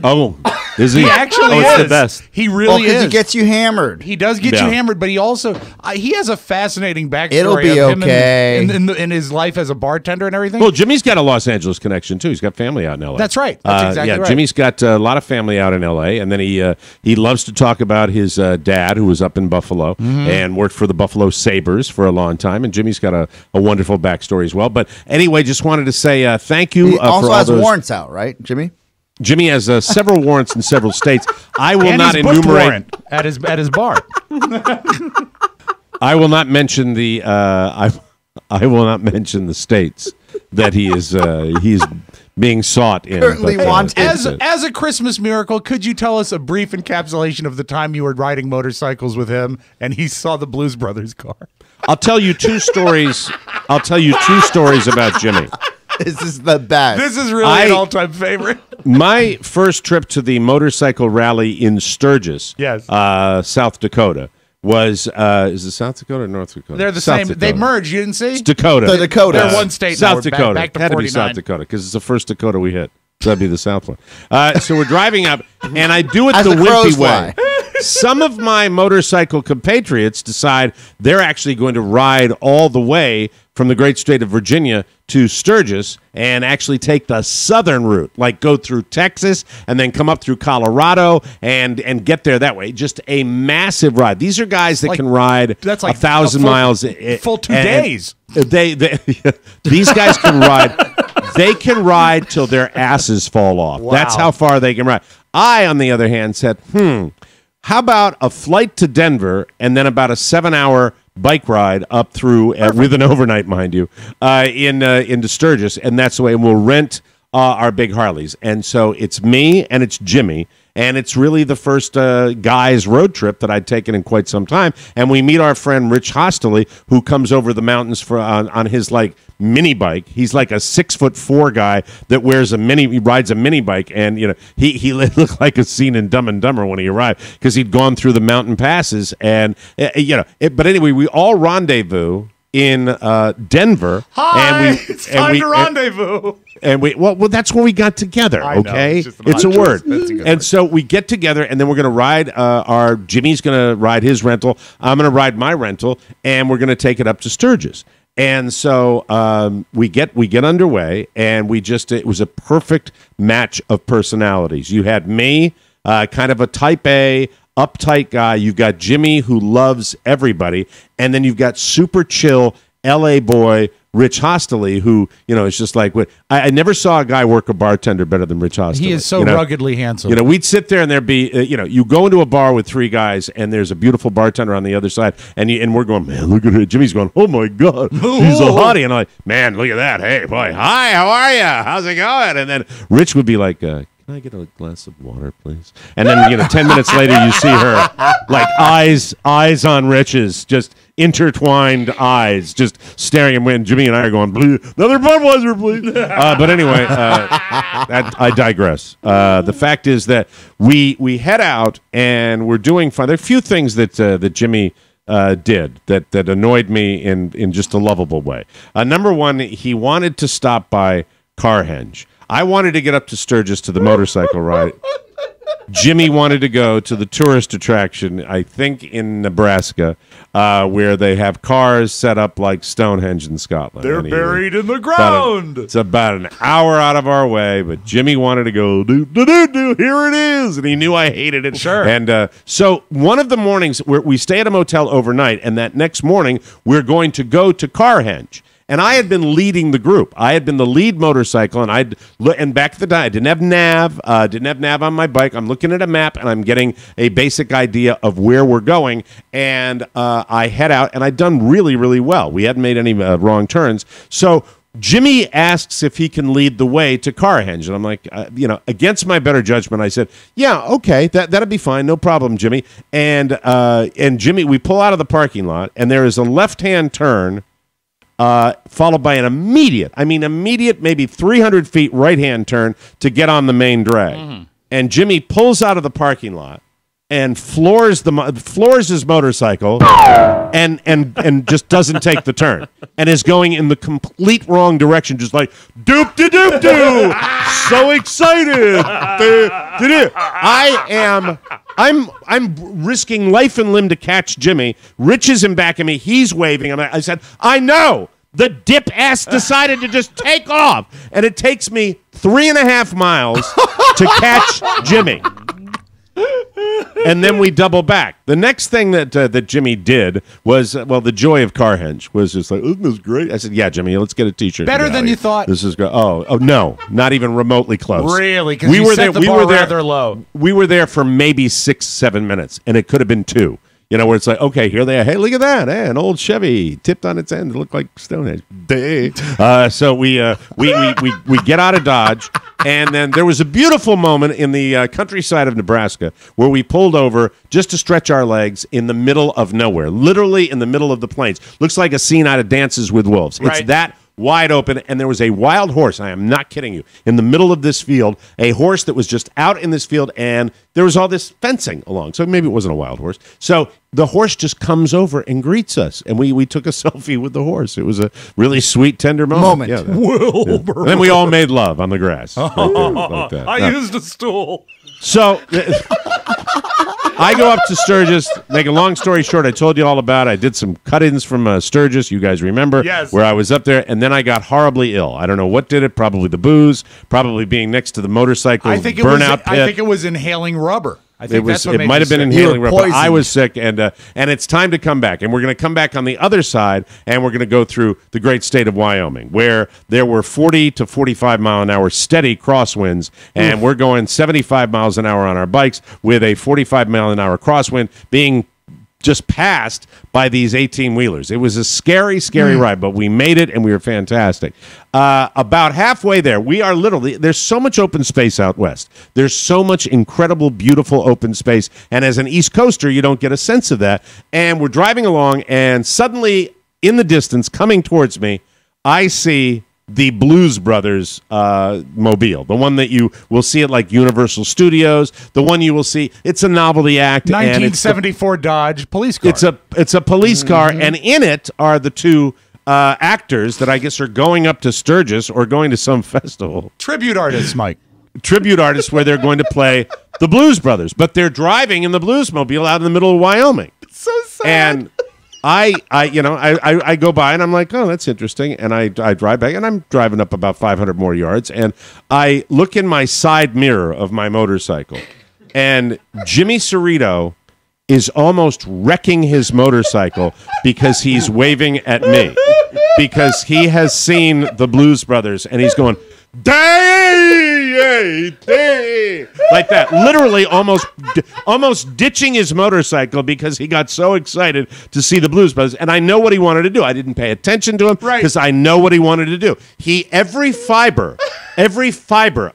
Oh, is he? He actually it's is. the best. He really is. He gets you hammered. He does get you hammered, but he also he has a fascinating backstory. It'll be of him okay. in his life as a bartender and everything. Well, Jimmy's got a Los Angeles connection too. He's got family out in L.A. That's right. That's exactly right. Jimmy's got a lot of family out in L.A. and then he loves to talk about his dad, who was up in Buffalo and worked for the Buffalo Sabres for a long time. And Jimmy's got a wonderful backstory as well. But anyway, just wanted to say thank you. He also for all has those warrants out, right, Jimmy? Jimmy has several warrants in several states. I will and not his booked enumerate warrant at his bar. I will not mention the I will not mention the states that he's being sought in. Currently wanted. As a Christmas miracle, could you tell us a brief encapsulation of the time you were riding motorcycles with him and he saw the Blues Brothers car? I'll tell you 2 stories. I'll tell you 2 stories about Jimmy. This is the best. This is really an all-time favorite. My first trip to the motorcycle rally in Sturgis, yes, South Dakota, was is it South Dakota or North Dakota? They're the South same. Dakota. They merged. You didn't see? It's Dakota. The Dakota. They're one state. now. South We're Dakota. Back to Had to 49. be South Dakota because it's the first Dakota we hit. So that'd be the South one. So we're driving up, and I do it As the the crows wimpy way. Some of my motorcycle compatriots decide they're actually going to ride all the way from the great state of Virginia to Sturgis and actually take the southern route, like go through Texas and then come up through Colorado and get there that way. Just a massive ride. These are guys that can ride that's like 1,000 a full- miles. full 2 days. They these guys can ride. They can ride till their asses fall off. Wow. That's how far they can ride. I, on the other hand, said, how about a flight to Denver and then about a 7-hour bike ride up through with an overnight, mind you, into Sturgis, and that's the way. And we'll rent our big Harleys, and so it's me and it's Jimmy. And it's really the first guy's road trip that I'd taken in quite some time. And we meet our friend Rich Hostley, who comes over the mountains on his like mini bike. He's like a 6'4" guy that he rides a mini bike, and he looked like a scene in Dumb and Dumber when he arrived because he'd gone through the mountain passes, and but anyway, we all rendezvous in Denver. Hi, and it's time to rendezvous. And well, that's when we got together. I know, Okay, it's a choice. word. That's a good And word. so we get together, and then we're going to ride. Jimmy's going to ride his rental. I'm going to ride my rental, and we're going to take it up to Sturgis. And so we get underway, and it was a perfect match of personalities. You had me, kind of a type A, uptight guy. You've got Jimmy, who loves everybody, and then you've got super chill L.A. boy Rich Hostley, who is just like I never saw a guy work a bartender better than Rich Hostley. He is so ruggedly handsome. We'd sit there and there'd be you go into a bar with 3 guys and there's a beautiful bartender on the other side, and we're going, man, look at it. Jimmy's going, oh my god, he's a hottie, and I'm like, man, look at that. Hey boy, hi, how are you? How's it going? And then Rich would be like, can I get a glass of water, please? And then 10 minutes later, you see her like eyes on Rich's, just intertwined eyes, just staring. And when Jimmy and I are going, another Budweiser, please. But anyway, I digress. The fact is that we head out and we're doing fun. There are a few things that Jimmy did that annoyed me in just a lovable way. Number one, he wanted to stop by Carhenge. I wanted to get up to Sturgis to the motorcycle ride. Jimmy wanted to go to the tourist attraction, I think in Nebraska, where they have cars set up like Stonehenge in Scotland. They're buried in the ground. It's about an hour out of our way, but Jimmy wanted to go, here it is. And he knew I hated it. Sure. And so one of the mornings, we stay at a motel overnight, and that next morning, we're going to go to Carhenge. And I had been leading the group. I had been the lead motorcycle, and back at the time, I didn't have nav on my bike. I'm looking at a map, and I'm getting a basic idea of where we're going. And I head out, and I'd done really, really well. We hadn't made any wrong turns. So Jimmy asks if he can lead the way to Carhenge, and I'm like, against my better judgment, I said, "Yeah, okay, that'll be fine, no problem, Jimmy." And Jimmy, we pull out of the parking lot, and there is a left-hand turn. Followed by an immediate, maybe 300 feet right-hand turn to get on the main drag. Mm-hmm. And Jimmy pulls out of the parking lot and floors his motorcycle and just doesn't take the turn and is going in the complete wrong direction, just like doop-de-doop-doo. So excited. I'm risking life and limb to catch Jimmy. Rich is in back of me. He's waving. I said, I know. The dip ass decided to just take off. And it takes me 3.5 miles to catch Jimmy. And then we double back. The next thing that Jimmy did was, the joy of Carhenge was just like, isn't this great? I said, yeah, Jimmy, let's get a T-shirt. Better than you thought. This is great. Oh, no, not even remotely close. Really? Because we were there. We were there rather low. We were there for maybe 6-7 minutes, and it could have been 2. Where it's like, okay, here they are. Hey, look at that. Hey, an old Chevy tipped on its end. It looked like Stonehenge. So we get out of Dodge, and then there was a beautiful moment in the countryside of Nebraska where we pulled over just to stretch our legs in the middle of nowhere, literally in the middle of the plains. Looks like a scene out of Dances with Wolves. Right. It's that wide open, and there was a wild horse. I am not kidding you. In the middle of this field, a horse that was just out in this field, and there was all this fencing along. So maybe it wasn't a wild horse. So the horse just comes over and greets us, and we took a selfie with the horse. It was a really sweet, tender moment. Yeah, And then we all made love on the grass. Like that. I used a stool. So I go up to Sturgis. Make a long story short, I told you all about it. I did some cut-ins from Sturgis. You guys remember? Yes. Where I was up there, and then I got horribly ill. I don't know what did it. Probably the booze. Probably being next to the motorcycle burnout pit. I think it was inhaling rubber. I think that's what it might have been sick. inhaling rubber. I was sick, and it's time to come back. And we're going to come back on the other side, and we're going to go through the great state of Wyoming, where there were 40 to 45 mile an hour steady crosswinds, and we're going 75 miles an hour on our bikes with a 45 mile an hour crosswind being just passed by these 18-wheelers. It was a scary, scary ride, but we made it, and we were fantastic. About halfway there, we are literally, there's so much open space out west. There's so much incredible, beautiful open space, and as an East Coaster, you don't get a sense of that. And we're driving along, and suddenly, in the distance, coming towards me, I see the Blues Brothers mobile, the one that you will see at like Universal Studios, the one you will see. It's a novelty act. 1974 Dodge police car. It's a police car, and in it are the two actors that I guess are going up to Sturgis or going to some festival. Tribute artists, Mike. Tribute artists where they're going to play the Blues Brothers, but they're driving in the Bluesmobile out in the middle of Wyoming. It's so sad. And I go by and I'm like, oh, that's interesting. And I drive back and I'm driving up about 500 more yards. And I look in my side mirror of my motorcycle and Jimmy Cerrito is almost wrecking his motorcycle because he's waving at me because he has seen the Blues Brothers and he's going, day, like that, literally almost ditching his motorcycle because he got so excited to see the Blues Brothers. And I know what he wanted to do. I didn't pay attention to him because I know what he wanted to do. Every fiber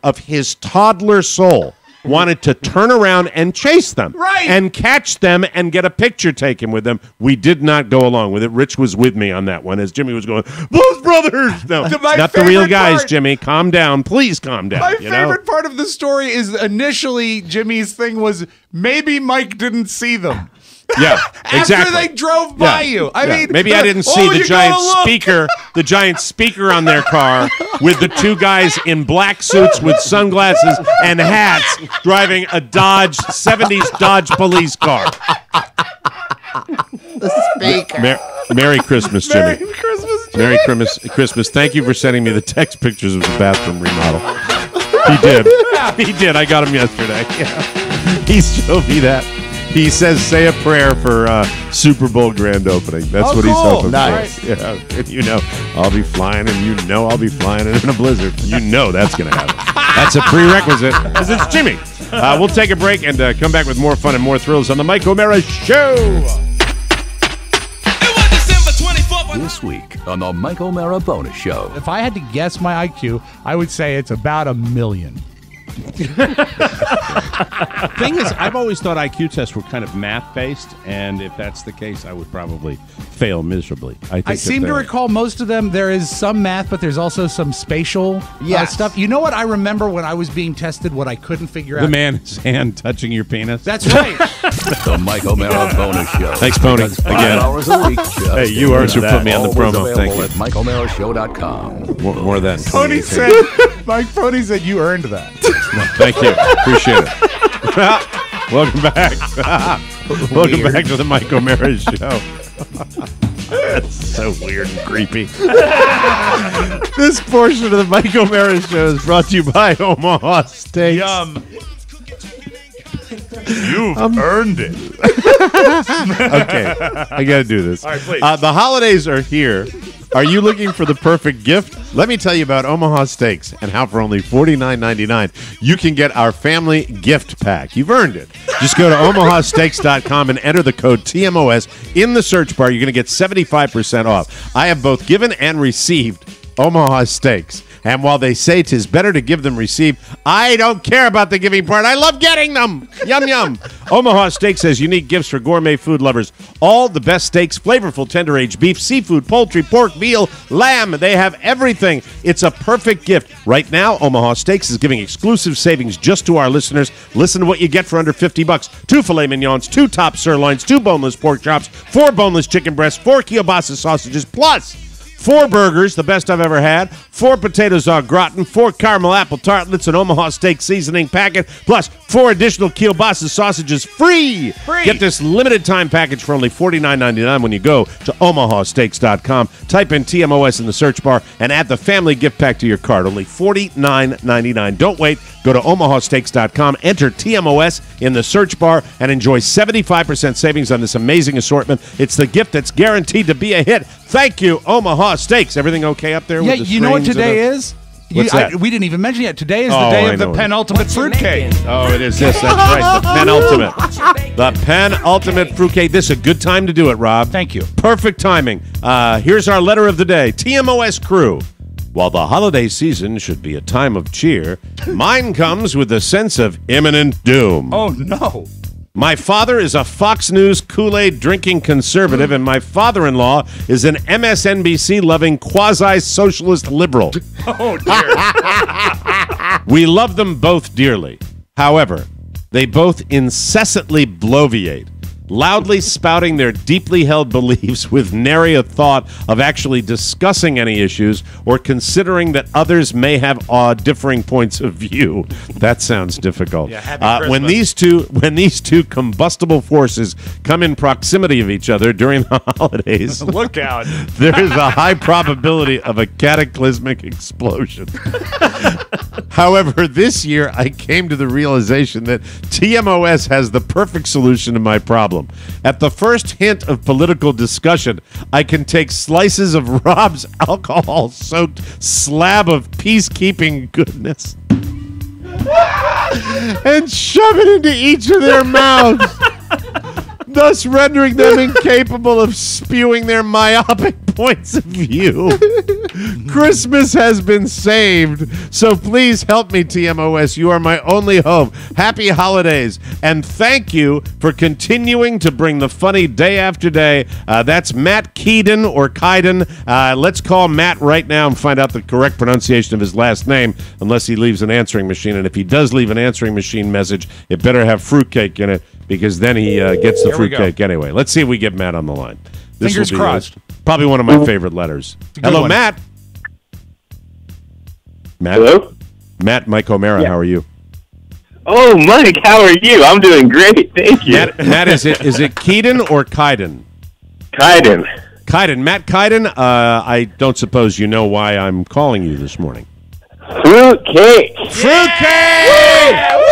of his toddler soul wanted to turn around and chase them and catch them and get a picture taken with them. We did not go along with it. Rich was with me on that one as Jimmy was going, Blues Brothers! No, not the real guys, Jimmy. Calm down. Please calm down. My favorite part of the story is initially Jimmy's thing was maybe Mike didn't see them. Yeah, exactly. After they drove by you. I mean, maybe I didn't see the giant speaker on their car with the two guys in black suits with sunglasses and hats driving a 70s Dodge police car. The speaker. Merry Christmas, Jimmy. Merry Christmas, Jimmy. Merry Christmas. Thank you for sending me the text pictures of the bathroom remodel. He did. He did. I got him yesterday. Yeah. He showed me that. He says, say a prayer for Super Bowl grand opening. That's what he's hoping for. Yeah, and I'll be flying, and I'll be flying in a blizzard. That's going to happen. That's a prerequisite, because it's Jimmy. We'll take a break and come back with more fun and more thrills on the Mike O'Mara Show. This week on the Mike O'Mara Bonus Show. If I had to guess my IQ, I would say it's about 1 million. Thing is, I've always thought IQ tests were kind of math-based, and if that's the case, I would probably fail miserably. I seem to recall most of them, there is some math, but there's also some spatial stuff. You know what I remember when I was being tested, what I couldn't figure out? The man's hand touching your penis? That's right. The Mike O'Mara Bonus Show. Thanks, Pony. Again. $5 a week. Hey, you earned for putting me on the promo. Thank you. At MikeO'MaraShow.com. More than 20. Pony said, Mike Pony said you earned that. Thank you. Appreciate it. Welcome back. Welcome back to the Mike O'Mara Show. That's so weird and creepy. This portion of the Mike O'Mara Show is brought to you by Omaha Steaks. Yum. You've earned it. Okay, I got to do this. All right, please. The holidays are here. Are you looking for the perfect gift? Let me tell you about Omaha Steaks and how for only $49.99 you can get our family gift pack. You've earned it. Just go to omahasteaks.com and enter the code TMOS in the search bar. You're going to get 75% off. I have both given and received Omaha Steaks, And while they say 'tis better to give than receive, I don't care about the giving part. I love getting them. Yum, yum. Omaha Steaks has unique gifts for gourmet food lovers. All the best steaks, flavorful tender-aged beef, seafood, poultry, pork, veal, lamb. They have everything. It's a perfect gift. Right now, Omaha Steaks is giving exclusive savings just to our listeners. Listen to what you get for under $50. 2 filet mignons, 2 top sirloins, 2 boneless pork chops, 4 boneless chicken breasts, 4 kielbasa sausages, plus 4 burgers, the best I've ever had, 4 potatoes au gratin, 4 caramel apple tartlets, an Omaha steak seasoning packet, plus 4 additional kielbasa sausages free. Get this limited time package for only $49.99 when you go to omahasteaks.com. Type in TMOS in the search bar and add the family gift pack to your cart. Only $49.99. Don't wait. Go to omahasteaks.com, enter TMOS in the search bar, and enjoy 75% savings on this amazing assortment. It's the gift that's guaranteed to be a hit. Thank you, Omaha Steaks. Everything okay up there? Yeah, with the you know what strains today is? What's that? We didn't even mention yet. Today is the day of the penultimate fruitcake. Oh, it is this. That's right. The penultimate. The penultimate fruitcake. This is a good time to do it, Rob. Thank you. Perfect timing. Here's our letter of the day. TMOS crew. While the holiday season should be a time of cheer, mine comes with a sense of imminent doom. Oh, no. My father is a Fox News Kool-Aid drinking conservative, and my father-in-law is an MSNBC loving quasi-socialist liberal. Oh, dear. We love them both dearly. However, they both incessantly bloviate, loudly spouting their deeply held beliefs with nary a thought of actually discussing any issues or considering that others may have differing points of view. That sounds difficult. Yeah, happy when these two combustible forces come in proximity of each other during the holidays, look out. There is a high probability of a cataclysmic explosion. However, this year I came to the realization that TMOS has the perfect solution to my problem. At the first hint of political discussion, I can take slices of Rob's alcohol-soaked slab of peacekeeping goodness and shove it into each of their mouths, thus rendering them incapable of spewing their myopic points of view. Christmas has been saved, so please help me, TMOS. You are my only hope. Happy holidays, and thank you for continuing to bring the funny day after day. That's Matt Keeden or Keiden. Let's call Matt right now and find out the correct pronunciation of his last name, unless he leaves an answering machine. And if he does leave an answering machine message, it better have fruitcake in it, because then he gets the fruitcake anyway. Let's see if we get Matt on the line. This Fingers will be crossed. Probably one of my favorite letters. Hello, one. Matt. Matt. Hello? Matt, Mike O'Mara, how are you? Oh, Mike, how are you? I'm doing great, thank you. Matt, is it Keeden or Keiden? Keiden. Keiden. Matt Keiden, I don't suppose you know why I'm calling you this morning. Fruitcake. Fruitcake!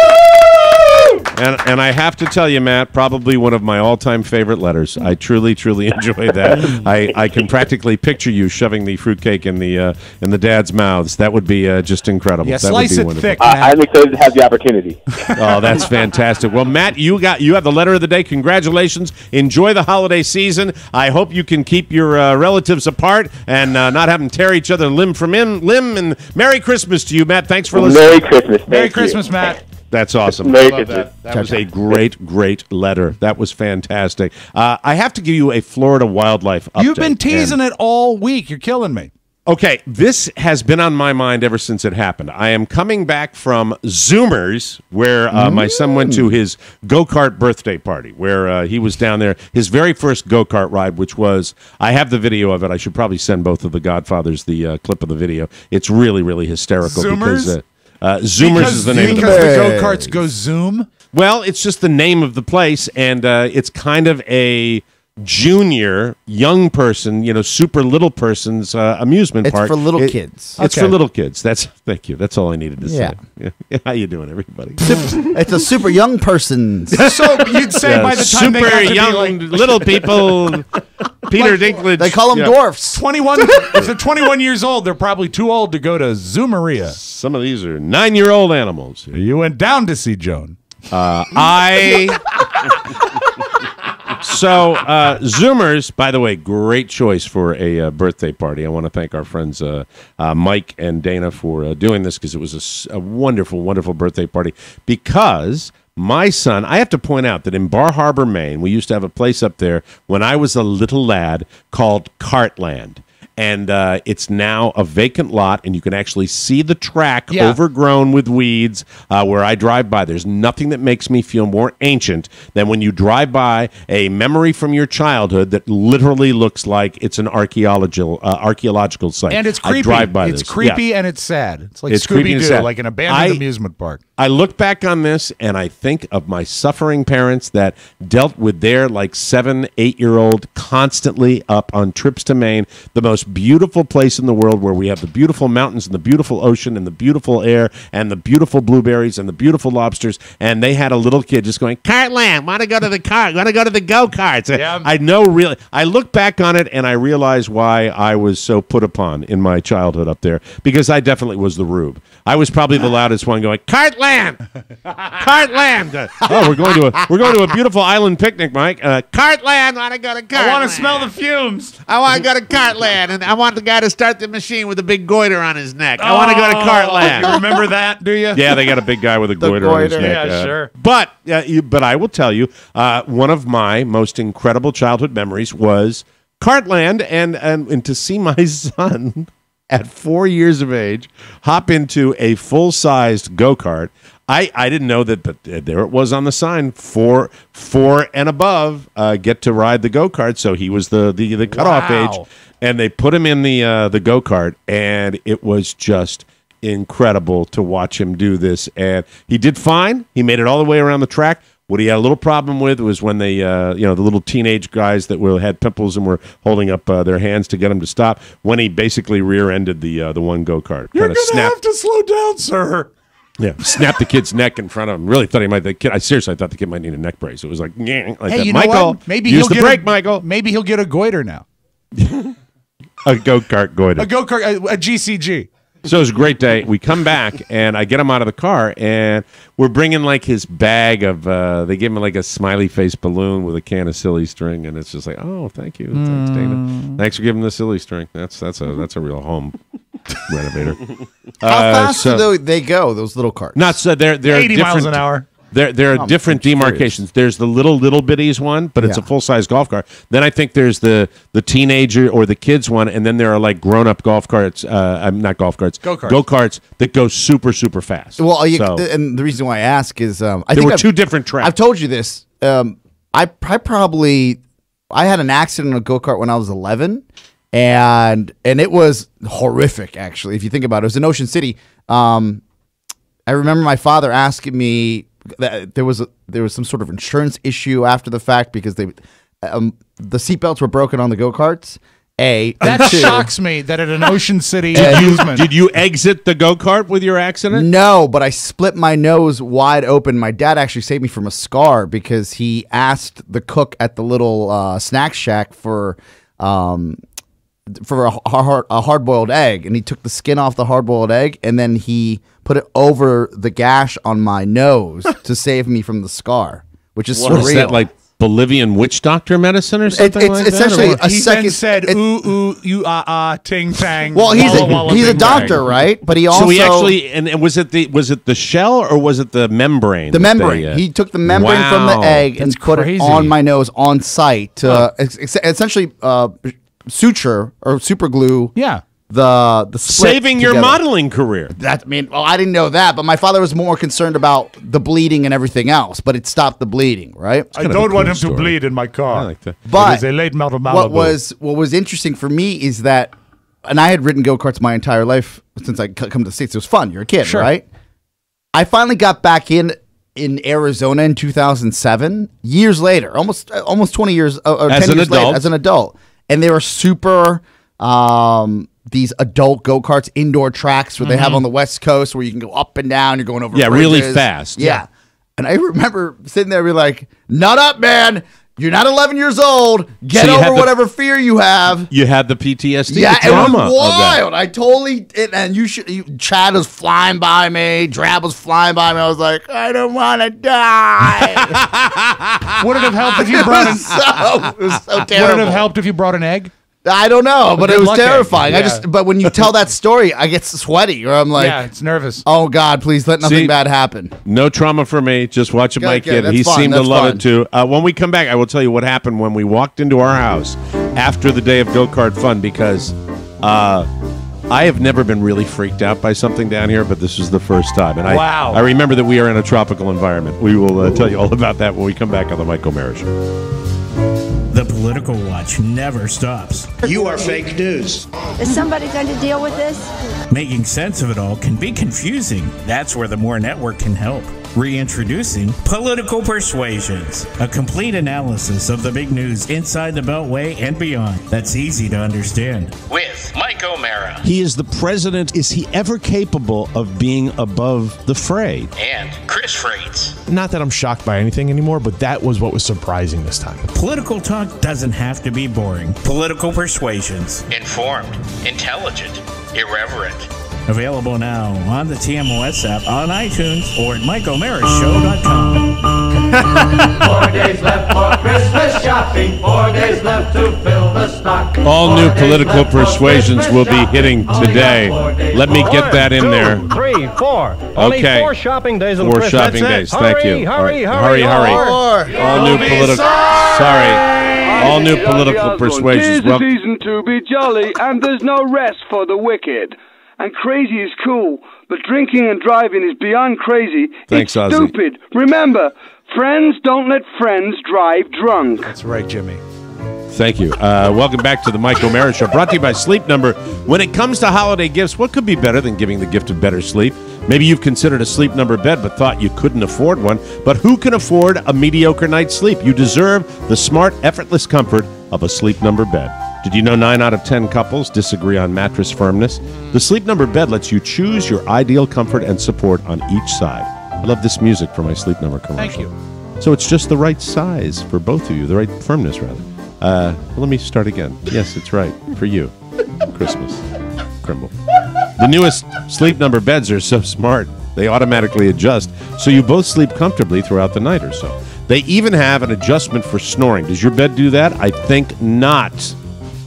And I have to tell you, Matt, probably one of my all-time favorite letters. I truly, truly enjoy that. I can practically picture you shoving the fruitcake in the dad's mouths. That would be just incredible. Yeah, that slice would be it wonderful. thick. I'm excited to have the opportunity. Oh, that's fantastic. Well, Matt, you have the letter of the day. Congratulations. Enjoy the holiday season. I hope you can keep your relatives apart and not have them tear each other limb from limb. And Merry Christmas to you, Matt. Thanks for listening. Merry Christmas. Merry Christmas, Matt. That's awesome. Merry I love Christmas. that was a great letter. That was fantastic. I have to give you a Florida wildlife update. You've been teasing it all week. You're killing me. Okay, this has been on my mind ever since it happened. I am coming back from Zoomers, where my son went to his go-kart birthday party, where he was down there, his very first go-kart ride, which was, I have the video of it. I should probably send both of the Godfathers the clip of the video. It's really, really hysterical. Zoomers? Because Zoomers is the name of the Because place. the go-karts go zoom? Well, it's just the name of the place, and it's kind of a junior, young person, super little person's amusement park. It's for little kids. It's for little kids. Thank you. That's all I needed to say. Yeah. How you doing, everybody? It's a super young person's. So you'd say by the time super they got to young be little people. Peter Dinklage. They call them dwarfs. 21. If they're 21 years old, they're probably too old to go to Zoomeria. Some of these are 9-year-old animals. You went down to see Joan. So, Zoomers, by the way, great choice for a birthday party. I want to thank our friends Mike and Dana for doing this because it was a wonderful, wonderful birthday party. Because my son, I have to point out that in Bar Harbor, Maine, we used to have a place up there when I was a little lad called Cartland. And it's now a vacant lot, and you can actually see the track overgrown with weeds where I drive by. There's nothing that makes me feel more ancient than when you drive by a memory from your childhood that literally looks like it's an archaeological site. And it's creepy. I drive by it's creepy and it's sad. It's like creepy and Scooby-Doo, sad. like an abandoned amusement park. I look back on this, and I think of my suffering parents that dealt with their, 7, 8-year-old constantly up on trips to Maine, the most beautiful place in the world where we have the beautiful mountains and the beautiful ocean and the beautiful air and the beautiful blueberries and the beautiful lobsters. And they had a little kid just going, Cartland, want to go to the go-karts. Yeah. I know, really. I look back on it, and I realize why I was so put upon in my childhood up there, because I definitely was the rube. I was probably the loudest one going, Cartland! Cartland! Oh, we're going to a beautiful island picnic, Mike. Cartland, want to go to Cartland. I want to smell the fumes. I want to go to Cartland, and I want the guy to start the machine with a big goiter on his neck. I want to go to Cartland. You remember that, do you? Yeah, they got a big guy with a goiter on his neck. Yeah, sure. But I will tell you, one of my most incredible childhood memories was Cartland, and to see my son at 4 years of age hop into a full-sized go-kart. I didn't know that, but there it was on the sign, four and above get to ride the go-kart. So he was the cutoff age, and they put him in the go-kart, and it was just incredible to watch him do this. And he did fine. He made it all the way around the track. What he had a little problem with was when they, the little teenage guys that had pimples and were holding up their hands to get him to stop, when he basically rear-ended the one go-kart. You're going to have to slow down, sir. Yeah, snapped the kid's neck in front of him. Really thought he might. I seriously thought the kid might need a neck brace. It was like, hey, that. You know Michael, what? Maybe use he'll the get brake, Michael. Maybe he'll get a goiter now. A go-kart goiter. A go-kart, a GCG. So it was a great day. We come back, and I get him out of the car, and we're bringing his bag of, they gave him a smiley face balloon with a can of silly string, and it's just like, oh, thank you. Thanks, Dana. Thanks for giving the silly string. That's a real home renovator. How fast do they go, those little carts? Not so they're 80 miles an hour. There are different demarcations. There's the little bitties one, but it's a full-size golf cart. Then I think there's the teenager or the kids one, and then there are grown-up golf carts, not golf carts, go-karts that go super, super fast. Well, and the reason why I ask is I there think were two different tracks. I've told you this. I had an accident on a go-kart when I was 11, and it was horrific, actually, if you think about it. It was in Ocean City. I remember my father asking me that there was some sort of insurance issue after the fact because the seatbelts were broken on the go-karts. That shocks me that at an Ocean City amusement. Did you exit the go-kart with your accident? No, but I split my nose wide open. My dad actually saved me from a scar because he asked the cook at the little snack shack for a hard-boiled egg, and he took the skin off the hard-boiled egg, and then he put it over the gash on my nose to save me from the scar, which is surreal. Is that like Bolivian witch doctor medicine or something like that? It's essentially a he second. Then said ooh you ting tang. Well, he's a doctor, right? But he also so he actually and was it the shell or was it the membrane? The membrane. He took the membrane from the egg and put it on my nose on site to essentially suture or super glue. Yeah. The split saving together. Your modeling career. I didn't know that, but my father was more concerned about the bleeding and everything else. But it stopped the bleeding, right? I don't want him to bleed in my car. I like that. But it is a late model what was interesting for me is that, and I had ridden go-karts my entire life since I come to the States. It was fun. You're a kid, right? I finally got back in Arizona in 2007. Years later, almost 20 years, or 10 years later, as an adult, and they were super. These adult go-karts, indoor tracks where they have on the West Coast where you can go up and down, you're going over bridges. Really fast. Yeah. And I remember sitting there and be like, nut up, man. You're not 11 years old. Get over whatever fear you have. You had the PTSD. Yeah, the trauma it was wild. of that. I totally. Chad was flying by me. Drab was flying by me. I was like, I don't want to die. Would it have helped if you brought an? It was so terrible. Would it have helped if you brought an egg? I don't know, but it was terrifying. Yeah. But when you tell that story, I get sweaty, or I'm like, yeah, it's nervous. Oh God, please let nothing bad happen. No trauma for me. Just watching my kid. That's He fun, seemed to that's love fun. it too. When we come back, I will tell you what happened when we walked into our house after the day of go-kart fun, because I have never been really freaked out by something down here, but this was the first time. And I remember that we are in a tropical environment. We will tell you all about that when we come back on the Mike O'Mara Show. The Political Watch never stops. You are fake news. Is somebody going to deal with this? Making sense of it all can be confusing. That's where the More Network can help. Reintroducing Political Persuasions, a complete analysis of the big news inside the Beltway and beyond. That's easy to understand. With Mike O'Mara. He is the president. Is he ever capable of being above the fray? And Chris Freights. Not that I'm shocked by anything anymore, but that was what was surprising this time. Political talk doesn't have to be boring. Political Persuasions. Informed, intelligent, irreverent. Available now on the TMOS app, on iTunes, or at MikeO'MaraShow.com. 4 days left for Christmas shopping. 4 days left to fill the stock. All new Political Persuasions will be hitting today. Let me get that in there. 2, 3, 4. Only Okay. 4 shopping days on 4 Christmas. shopping days. Thank you. Hurry. Hurry. All new political. Sorry. All new Political Persuasions. Tis the season to be jolly, and there's no rest for the wicked. And crazy is cool, but drinking and driving is beyond crazy. Thanks, it's Ozzy. stupid. Remember, friends don't let friends drive drunk. That's right, Jimmy. Thank you. Welcome back to the Mike O'Mara Show, brought to you by Sleep Number. When it comes to holiday gifts, what could be better than giving the gift of better sleep? Maybe you've considered a Sleep Number bed but thought you couldn't afford one. But who can afford a mediocre night's sleep? You deserve the smart, effortless comfort of a Sleep Number bed. Did you know 9 out of 10 couples disagree on mattress firmness? The Sleep Number bed lets you choose your ideal comfort and support on each side. I love this music for my Sleep Number commercial. Thank you. So it's just the right size for both of you, the right firmness, rather. Let me start again. Yes, it's right. For you. Christmas. Crumble. The newest Sleep Number beds are so smart, they automatically adjust, so you both sleep comfortably throughout the night or so. They even have an adjustment for snoring. Does your bed do that? I think not.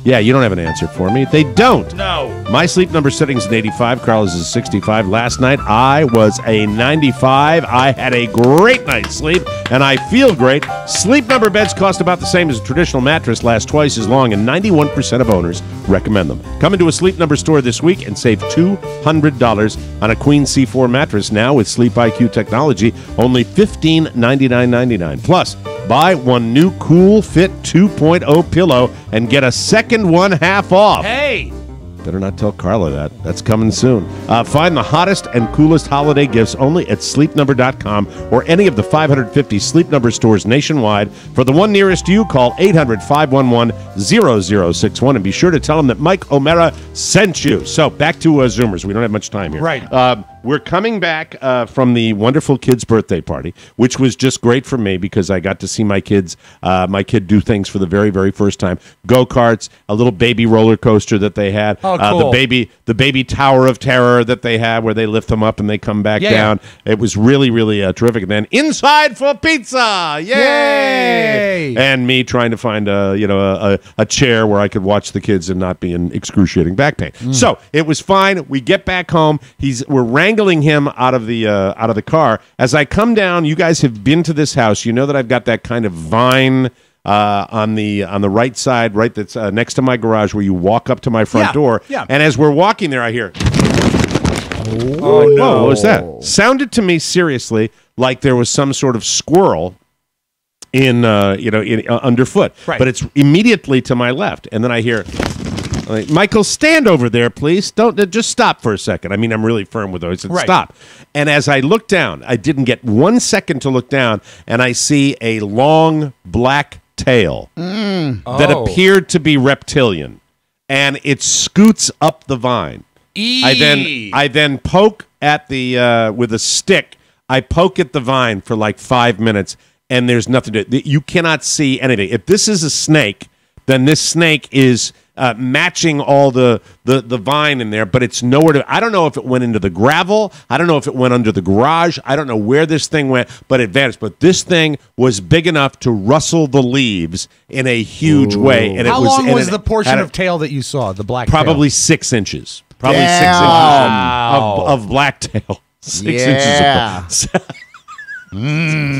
Yeah, you don't have an answer for me. They don't. No. My Sleep Number setting's an 85. Carla's is 65. Last night, I was a 95. I had a great night's sleep, and I feel great. Sleep Number beds cost about the same as a traditional mattress, last twice as long, and 91% of owners recommend them. Come into a Sleep Number store this week and save $200 on a Queen C4 mattress now with Sleep IQ technology, only $1599.99. Plus, buy one new Cool Fit 2.0 pillow and get a second one half off. Hey! Better not tell Carla that. That's coming soon. Find the hottest and coolest holiday gifts only at sleepnumber.com or any of the 550 Sleep Number stores nationwide. For the one nearest you, call 800-511-0061 and be sure to tell them that Mike O'Mara sent you. So back to Zoomers. We don't have much time here. Right. We're coming back from the wonderful kid's birthday party, which was just great for me because I got to see my kid do things for the very, very first time. Go-karts, a little baby roller coaster that they had. Oh, cool. The baby tower of terror that they have where they lift them up and they come back down. It was really, really terrific. And then Inside for Pizza! Yay! And me trying to find a chair where I could watch the kids and not be in excruciating back pain. So it was fine. We get back home. We're wrangling him out of the car. As I come down, you guys have been to this house. You know that I've got that kind of vine on the right side, right, that's next to my garage where you walk up to my front door. Yeah. And as we're walking there, I hear, Oh, no. what was that? Sounded to me seriously like there was some sort of squirrel in underfoot. Right. But it's immediately to my left. And then I hear, Michael, stand over there, please. Don't just stop for a second. I mean, I'm really firm with those. I said, stop. And as I look down, I didn't get 1 second to look down, and I see a long black tail that appeared to be reptilian, and it scoots up the vine. I then poke at the with a stick. I poke at the vine for like 5 minutes, and there's nothing to it. You cannot see anything. If this is a snake, then this snake is matching all the vine in there, but it's nowhere to. I don't know if it went into the gravel. I don't know if it went under the garage. I don't know where this thing went, but it vanished. But this thing was big enough to rustle the leaves in a huge way. And how long was the portion of tail that you saw? The black probably tail? 6 inches. Probably Damn. 6 inches of black tail. 6 Yeah. inches of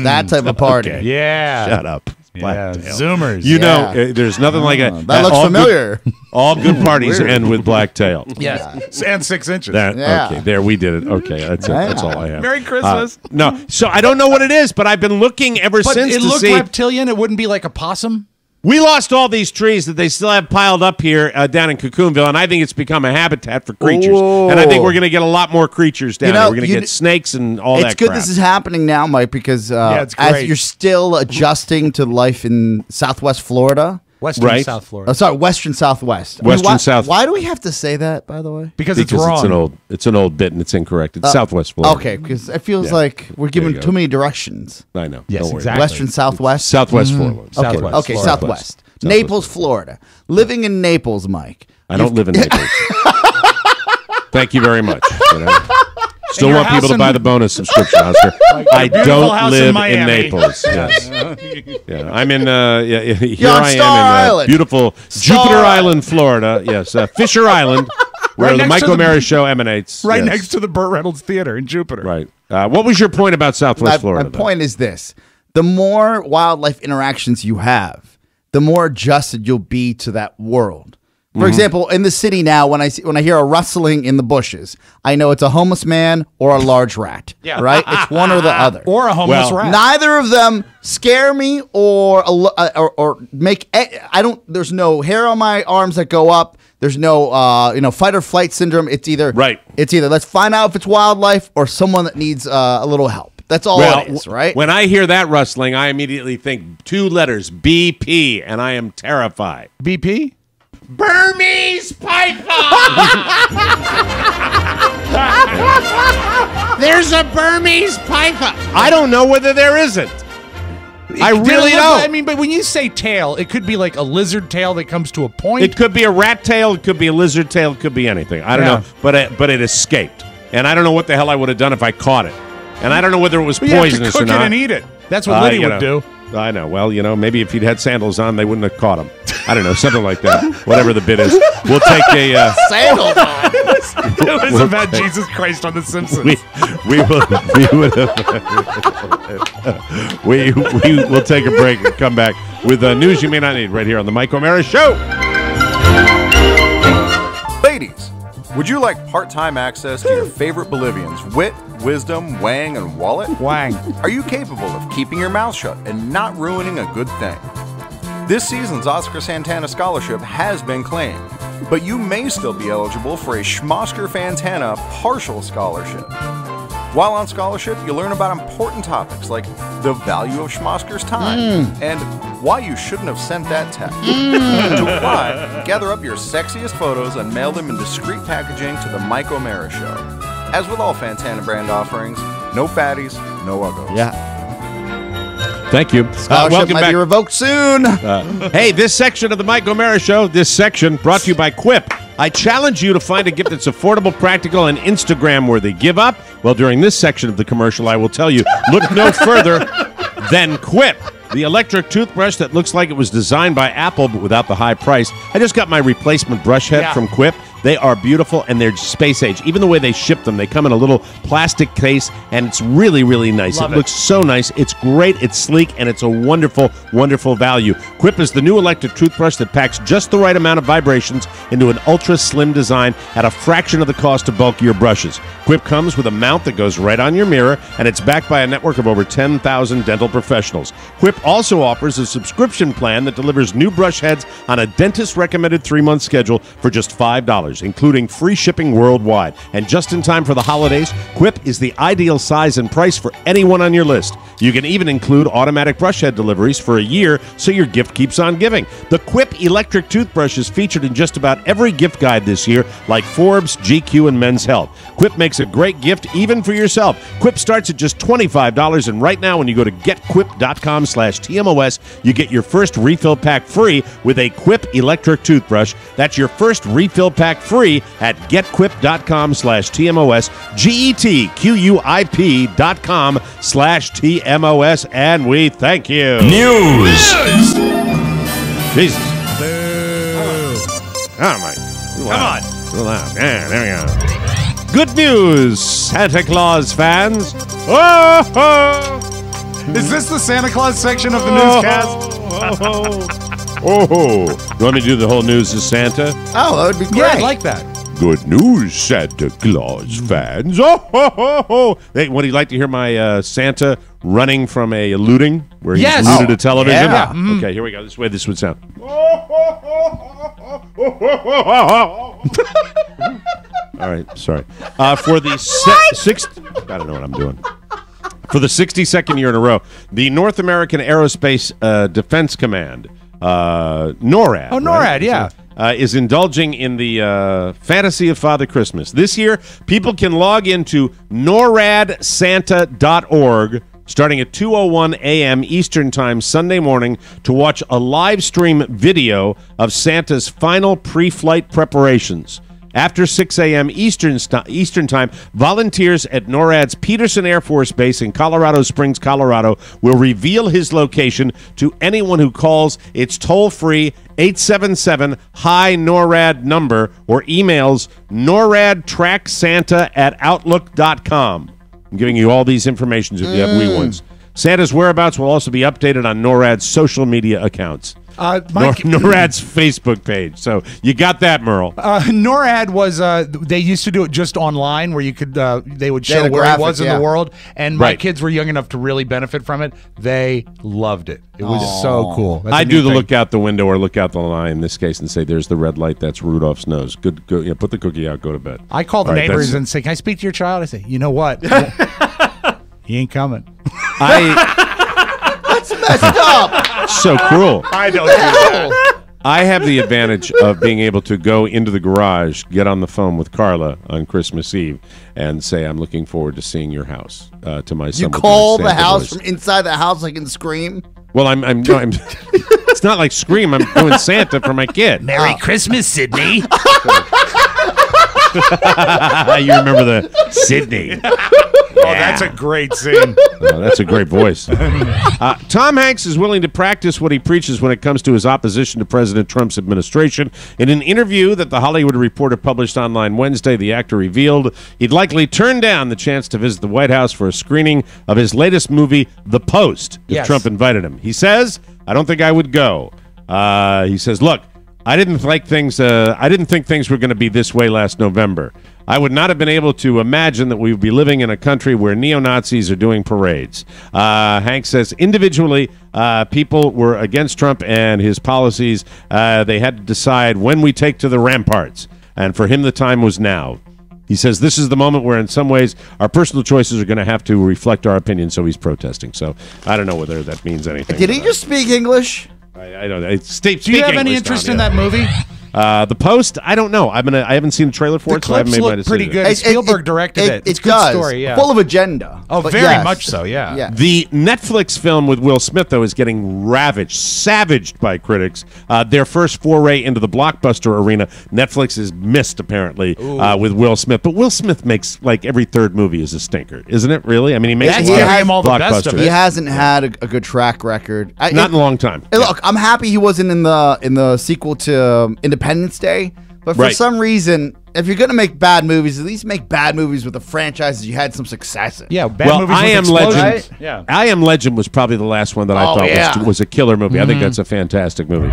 That type of party. Okay. Yeah. Shut up. Yeah. Black tail. Zoomers. You know, there's nothing like a That looks familiar. all good parties end with black tail. Yes. And 6 inches. Okay, there we did it. Okay, that's it. That's all I have. Merry Christmas. No, so I don't know what it is, but I've been looking ever But since it to looked see. reptilian. It wouldn't be like a possum. We lost all these trees that they still have piled up here down in Cocoonville, and I think it's become a habitat for creatures. Ooh. And I think we're going to get a lot more creatures down here. We're going to you get snakes and all that It's good crap. this is happening now, Mike, because it's as great. you're still adjusting to life in Southwest Florida. Western Right. South Florida. Oh, sorry, Western Southwest. Western South- Why do we have to say that, by the way? Because it's wrong. It's an old bit, and it's incorrect. It's Southwest Florida. Okay, because it feels Yeah. like we're giving you go. too many directions. I know. Yes, Don't worry. exactly. Western Southwest? Southwest Florida. Okay, Southwest okay, Florida. Southwest. Naples, Florida. Living in Naples, Mike. I don't live in Naples. Thank you very much. You know? Still your want people house to in- buy the bonus subscription, Oscar. I beautiful don't house live in Miami. Naples. Yes. Yeah, I'm in. Here You're on I Star am in Island. beautiful Star Jupiter Island. Island, Florida. Yes, Fisher Island, where Right the next to Mike the- O'Mara show emanates. Right Yes. next to the Burt Reynolds Theater in Jupiter. Right. What was your point about Southwest Florida? My point is this: the more wildlife interactions you have, the more adjusted you'll be to that world. For example, in the city now, when I hear a rustling in the bushes, I know it's a homeless man or a large rat. Yeah. Right? It's one or the other. Or a homeless rat. Neither of them scare me or make. I don't. There's no hair on my arms that go up. There's no fight or flight syndrome. It's either It's either let's find out if it's wildlife or someone that needs a little help. That's all it is, right? When I hear that rustling, I immediately think 2 letters, BP, and I am terrified. BP? Burmese python! There's a Burmese python. I don't know whether there isn't. I really don't. I mean, but when you say tail, it could be like a lizard tail that comes to a point. It could be a rat tail. It could be a lizard tail. It could be anything. I don't know. But it escaped. And I don't know what the hell I would have done if I caught it. And I don't know whether it was Well, you have to poisonous cook or not. it and eat it. That's what Liddy would do. I know. Well, maybe if he'd had sandals on, they wouldn't have caught him. I don't know. Something like that. Whatever the bit is. We'll take a... Sandals on. It was about Jesus Christ on The Simpsons. We'll take a break and come back with news you may not need right here on the Mike O'Mara Show. Ladies, would you like part-time access to your favorite Bolivians? Wit, wisdom, wang, and wallet? Wang. Are you capable of keeping your mouth shut and not ruining a good thing? This season's Oscar Santana Scholarship has been claimed, but you may still be eligible for a Schmosker Fantana partial scholarship. While on scholarship, you'll learn about important topics like the value of Schmosker's time and why you shouldn't have sent that text. To apply, gather up your sexiest photos and mail them in discreet packaging to the Mike O'Mara Show. As with all Fantana brand offerings, no fatties, no uggos. Yeah. Thank you. Scholarship Welcome might back. be revoked soon. Hey, this section of the Mike O'Mara Show, brought to you by Quip. I challenge you to find a gift that's affordable, practical, and Instagram-worthy. Give up? Well, during this section of the commercial, I will tell you, look no further than Quip. The electric toothbrush that looks like it was designed by Apple, but without the high price. I just got my replacement brush head from Quip. They are beautiful, and they're space age. Even the way they ship them, they come in a little plastic case, and it's really, really nice. It looks so nice. It's great, it's sleek, and it's a wonderful, wonderful value. Quip is the new electric toothbrush that packs just the right amount of vibrations into an ultra-slim design at a fraction of the cost of bulkier brushes. Quip comes with a mount that goes right on your mirror, and it's backed by a network of over 10,000 dental professionals. Quip also offers a subscription plan that delivers new brush heads on a dentist-recommended 3-month schedule for just $5. $10, including free shipping worldwide. And just in time for the holidays, Quip is the ideal size and price for anyone on your list. You can even include automatic brush head deliveries for a year so your gift keeps on giving. The Quip electric toothbrush is featured in just about every gift guide this year, like Forbes, GQ, and Men's Health. Quip makes a great gift even for yourself. Quip starts at just $25, and right now when you go to getquip.com/TMOS, you get your first refill pack free with a Quip electric toothbrush. That's your first refill pack free at getquip.com/TMOS, GETQUIP.com/TMOS, and we thank you. News. Jesus. Boo. Oh, my. Come on. Yeah, there we go. Good news, Santa Claus fans. Oh! Is this the Santa Claus section of the newscast? Oh, you want me to do the whole news as Santa? Oh, that would be great. Yeah, I'd like that. Good news, Santa Claus fans. Oh. Hey, would you like to hear my Santa running from a looting where he looted a television? Yeah. Okay, here we go. This way this would sound. All right, sorry. For the sixth, I don't know what I'm doing. For the 62nd year in a row, the North American Aerospace Defense Command, NORAD. Oh, NORAD, right? yeah. Is indulging in the fantasy of Father Christmas. This year, people can log into NORADSanta.org starting at 2:01 a.m. Eastern Time Sunday morning to watch a live stream video of Santa's final pre-flight preparations. After 6 a.m. Eastern Time, volunteers at NORAD's Peterson Air Force Base in Colorado Springs, Colorado, will reveal his location to anyone who calls its toll-free 877-HI-NORAD number or emails NORADTrackSanta@outlook.com. I'm giving you all these informations if you have wee ones. Santa's whereabouts will also be updated on NORAD's social media accounts. NORAD's Facebook page. So you got that, Merle. NORAD was they used to do it just online where you could they would show where it was in the world, and my kids were young enough to really benefit from it. They loved it. It was so cool. I do the look out the window or look out the line in this case and say, "There's the red light. That's Rudolph's nose. Good. Go, yeah, put the cookie out. Go to bed." I call the neighbors and say, "Can I speak to your child?" I say, "You know what? He ain't coming." That's messed up. So cruel. I don't do that. I have the advantage of being able to go into the garage, get on the phone with Carla on Christmas Eve, and say, "I'm looking forward to seeing your house." To my son. You call the house from inside the house like and scream. Well, I'm it's not like scream. I'm doing Santa for my kid. Merry Christmas, Sydney. You remember the Sydney? Oh, that's a great scene. Oh, that's a great voice. Tom Hanks is willing to practice what he preaches when it comes to his opposition to President Trump's administration. In an interview that The Hollywood Reporter published online Wednesday, the actor revealed he'd likely turn down the chance to visit the White House for a screening of his latest movie, The Post, if Trump invited him. He says, "I don't think I would go." He says, "Look, I didn't think things were going to be this way last November. I would not have been able to imagine that we would be living in a country where neo-Nazis are doing parades." Hank says individually, people were against Trump and his policies. They had to decide when we take to the ramparts. And for him, the time was now. He says this is the moment where in some ways our personal choices are going to have to reflect our opinion, so he's protesting. So I don't know whether that means anything. Did he just speak English? I don't know. Do you have any interest in that movie? The Post, I don't know. I haven't seen the trailer for it, so I haven't made my decision. Pretty good. Spielberg directed it. It's a good story, yeah. Full of agenda. Oh, very much so, yeah. The Netflix film with Will Smith, though, is getting savaged by critics. Their first foray into the blockbuster arena, Netflix has missed, apparently, with Will Smith. But Will Smith makes, like, every third movie is a stinker, isn't it, really? I mean, he makes all the best of it. He hasn't had a good track record. Not in a long time. Look, I'm happy he wasn't in the sequel to Independence Day, but for some reason, if you're gonna make bad movies, at least make bad movies with the franchises you had some success in. Yeah, movies with explosions. Legend. Right? Yeah, I Am Legend was probably the last one that I thought was a killer movie. I think that's a fantastic movie.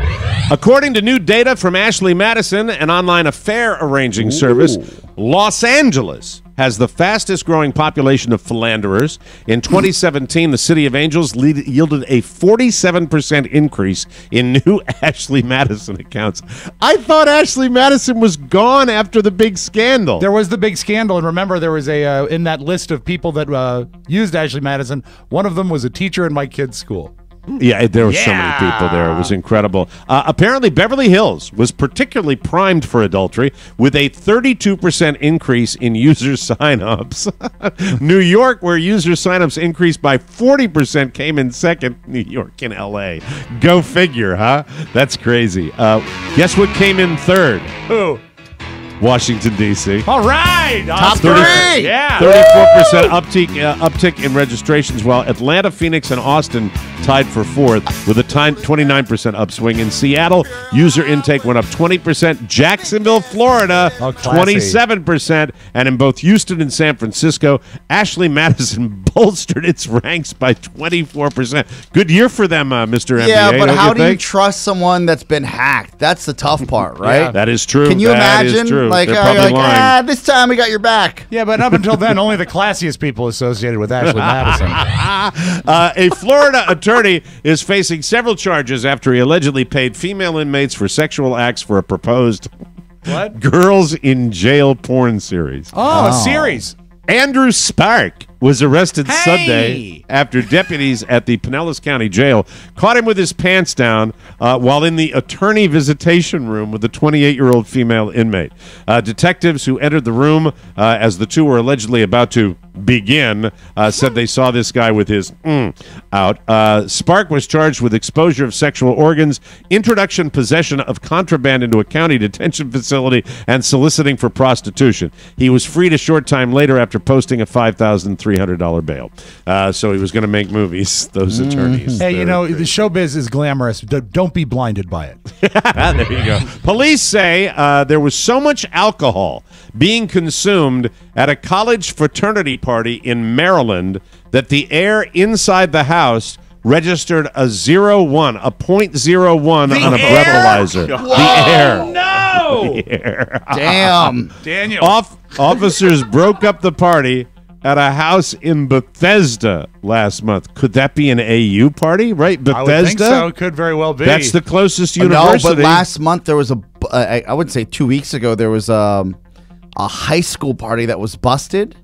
According to new data from Ashley Madison, an online affair arranging service, Los Angeles has the fastest growing population of philanderers. In 2017, the City of Angels yielded a 47% increase in new Ashley Madison accounts. I thought Ashley Madison was gone after the big scandal. There was the big scandal, and remember, there was a in that list of people that used Ashley Madison, one of them was a teacher in my kid's school. Yeah, there were so many people there. It was incredible. Apparently, Beverly Hills was particularly primed for adultery with a 32% increase in user signups. New York, where user signups increased by 40%, came in second. New York and L.A. Go figure, huh? That's crazy. Guess what came in third? Who? Washington, D.C. All right. Top 3. Yeah. 34% uptick in registrations, while Atlanta, Phoenix, and Austin tied for fourth with a 29% upswing. In Seattle, user intake went up 20%. Jacksonville, Florida, 27%. And in both Houston and San Francisco, Ashley Madison bolstered its ranks by 24%. Good year for them, Mr. NBA. Yeah, but how do you trust someone that's been hacked? That's the tough part, right? Yeah. That is true. Can you imagine? Like, this time we got your back. Yeah, but up until then, only the classiest people associated with Ashley Madison. A Florida attorney is facing several charges after he allegedly paid female inmates for sexual acts for a proposed Girls in Jail porn series. Oh, a series. Andrew Spark was arrested Sunday after deputies at the Pinellas County Jail caught him with his pants down while in the attorney visitation room with a 28-year-old female inmate. Detectives who entered the room as the two were allegedly about to begin said they saw this guy with his out. Spark was charged with exposure of sexual organs, introduction, possession of contraband into a county detention facility, and soliciting for prostitution. He was freed a short time later after posting a $5,300 bail. So he was going to make movies, those attorneys. Hey, you know, the showbiz is glamorous. Don't be blinded by it. There you go. Police say there was so much alcohol being consumed at a college fraternity party in Maryland that the air inside the house registered a 0.01 on a breathalyzer. The air. No! The air. Damn. Daniel. Officers broke up the party at a house in Bethesda last month. Could that be an AU party, right? Bethesda? I would think so. It could very well be. That's the closest university. No, but last month there was I would say 2 weeks ago, there was a high school party that was busted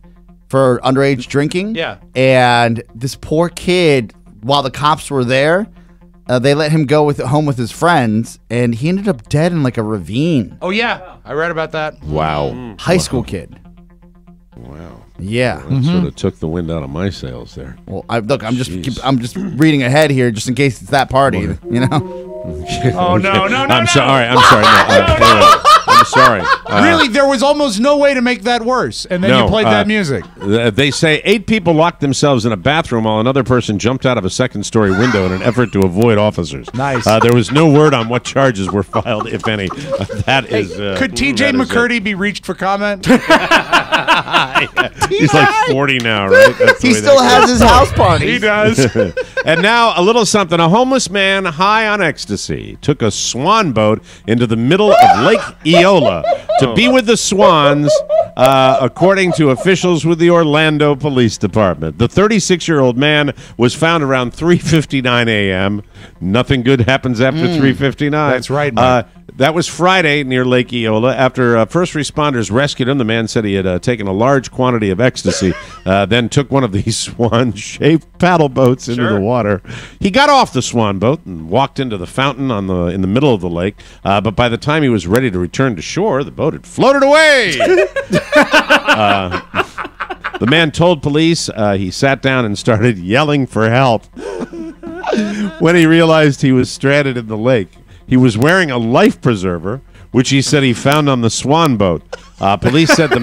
for underage drinking. Yeah. And this poor kid, while the cops were there, they let him go home with his friends, and he ended up dead in like a ravine. Oh, yeah. I read about that. Wow. High school kid. Wow. Yeah. That sort of took the wind out of my sails there. Well, I'm just reading ahead here just in case it's that party, you know? Oh, no. I'm sorry. I'm sorry. Really, there was almost no way to make that worse, and then you played that music. They say 8 people locked themselves in a bathroom while another person jumped out of a second-story window in an effort to avoid officers. Nice. There was no word on what charges were filed, if any. Could T.J. McCurdy be reached for comment? He's like 40 now, right? He still has his house party. He does. And now a little something. A homeless man high on ecstasy took a swan boat into the middle of Lake Eola to be with the swans, according to officials with the Orlando Police Department. The 36-year-old man was found around 3:59 a.m. Nothing good happens after 3:59. That's right, Mike. That was Friday near Lake Eola. After first responders rescued him, the man said he had taken a large quantity of ecstasy, then took one of these swan-shaped paddle boats into the water. He got off the swan boat and walked into the fountain in the middle of the lake, but by the time he was ready to return to shore, the boat had floated away. The man told police he sat down and started yelling for help when he realized he was stranded in the lake. He was wearing a life preserver, which he said he found on the swan boat. Police said that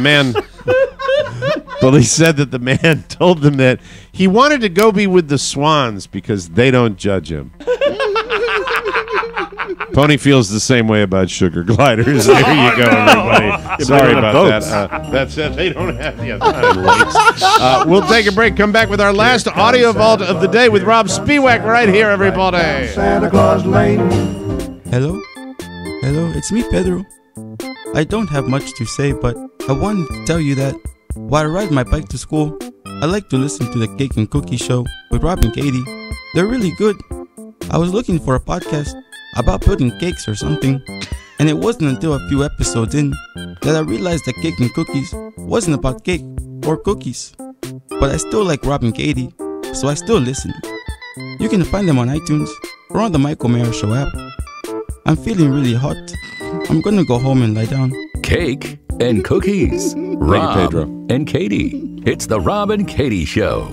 the man told them that he wanted to go be with the swans because they don't judge him. Pony feels the same way about sugar gliders. There you go, everybody. Sorry about that. That said, they don't have the lakes. We'll take a break. Come back with our last audio vault of the day with Rob Spiewak right here, everybody. Santa Claus Lane. Hello? Hello, it's me, Pedro. I don't have much to say, but I wanted to tell you that while I ride my bike to school, I like to listen to the Cake and Cookie Show with Rob and Katie. They're really good. I was looking for a podcast about building cakes or something, and it wasn't until a few episodes in that I realized that Cake and Cookies wasn't about cake or cookies. But I still like Rob and Katie, so I still listen. You can find them on iTunes or on the Mike O'Mara Show app. I'm feeling really hot. I'm gonna go home and lie down. Cake and cookies. Rob Pedro. and Katie. It's the Rob and Katie Show.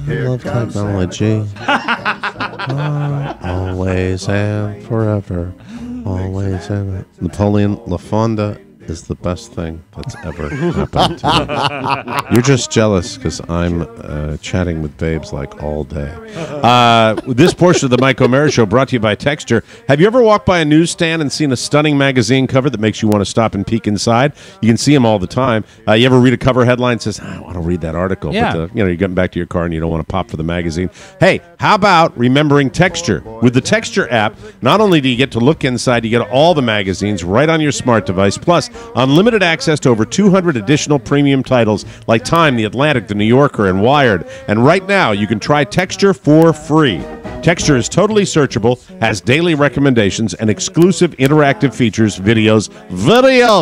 Love technology. Always and forever. Always and Napoleon LaFonda is the best thing that's ever happened to me. You're just jealous because I'm chatting with babes like all day. This portion of the Mike O'Mara Show brought to you by Texture. Have you ever walked by a newsstand and seen a stunning magazine cover that makes you want to stop and peek inside? You can see them all the time. You ever read a cover headline that says, I want to read that article, Yeah. but you're getting back to your car and you don't want to pop for the magazine. Hey, how about remembering Texture? With the Texture app, not only do you get to look inside, you get all the magazines right on your smart device, plus unlimited access to over 200 additional premium titles like Time, The Atlantic, The New Yorker, and Wired. And right now, you can try Texture for free. Texture is totally searchable, has daily recommendations, and exclusive interactive features, videos,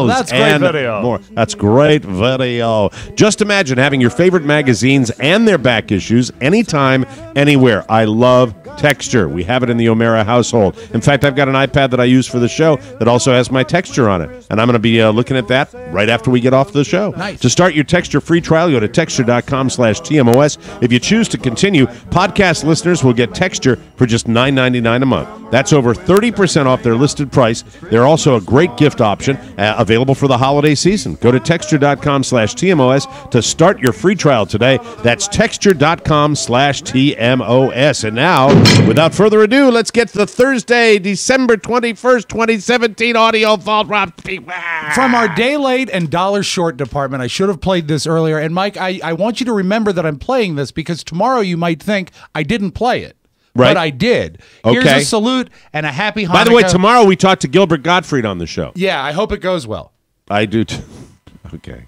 That's great and video. more. That's great video. Just imagine having your favorite magazines and their back issues anytime, anywhere. I love Texture. We have it in the O'Mara household. In fact, I've got an iPad that I use for the show that also has my Texture on it, and I'm going to be looking at that right after we get off the show. Nice. To start your Texture free trial, go to texture.com/TMOS. If you choose to continue, podcast listeners will get Texture for just $9.99 a month. That's over 30% off their listed price. They're also a great gift option available for the holiday season. Go to texture.com/TMOS to start your free trial today. That's texture.com/TMOS. And now, without further ado, let's get to the Thursday, December 21st, 2017 audio vault. Rob. From our day late and dollar short department, I should have played this earlier. And Mike, I want you to remember that I'm playing this because tomorrow you might think I didn't play it. Right. But I did. Here's Okay. a salute and a happy Hanukkah. By the way, tomorrow we talked to Gilbert Gottfried on the show. Yeah, I hope it goes well. I do too. Okay.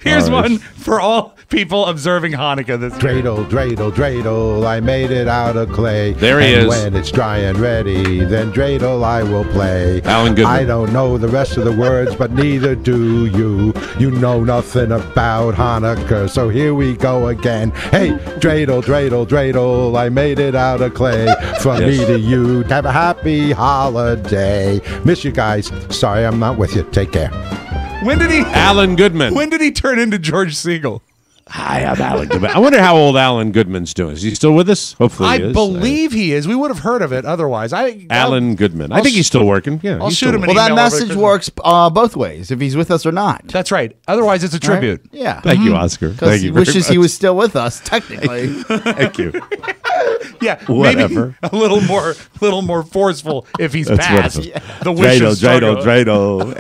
Here's All right. one for all people observing Hanukkah this year. Dreidel, dreidel, dreidel, I made it out of clay. There he and is. When it's dry and ready, then dreidel I will play. Alan Goodman. I don't know the rest of the words, but neither do you. You know nothing about Hanukkah, so here we go again. Hey, dreidel, dreidel, dreidel, I made it out of clay. From me to you, have a happy holiday. Miss you guys. Sorry I'm not with you. Take care. When did he? Alan Goodman. When did he turn into George Siegel? Hi, I'm Alan Goodman. I wonder how old Alan Goodman's doing. Is he still with us? Hopefully he is. I believe he is. We would have heard of it otherwise. Alan Goodman. I think he's still working. Yeah, I'll he's shoot still him an working. Well, that email over message Christmas. works both ways, if he's with us or not. That's right. Otherwise, it's a tribute. Right? Yeah. Thank you, Oscar. Because Thank he you very wishes much. he was still with us, technically. Thank you. Yeah, Whatever. maybe a little more forceful if he's That's past wonderful. the Dreidel, wishes. dreidel, dreidel.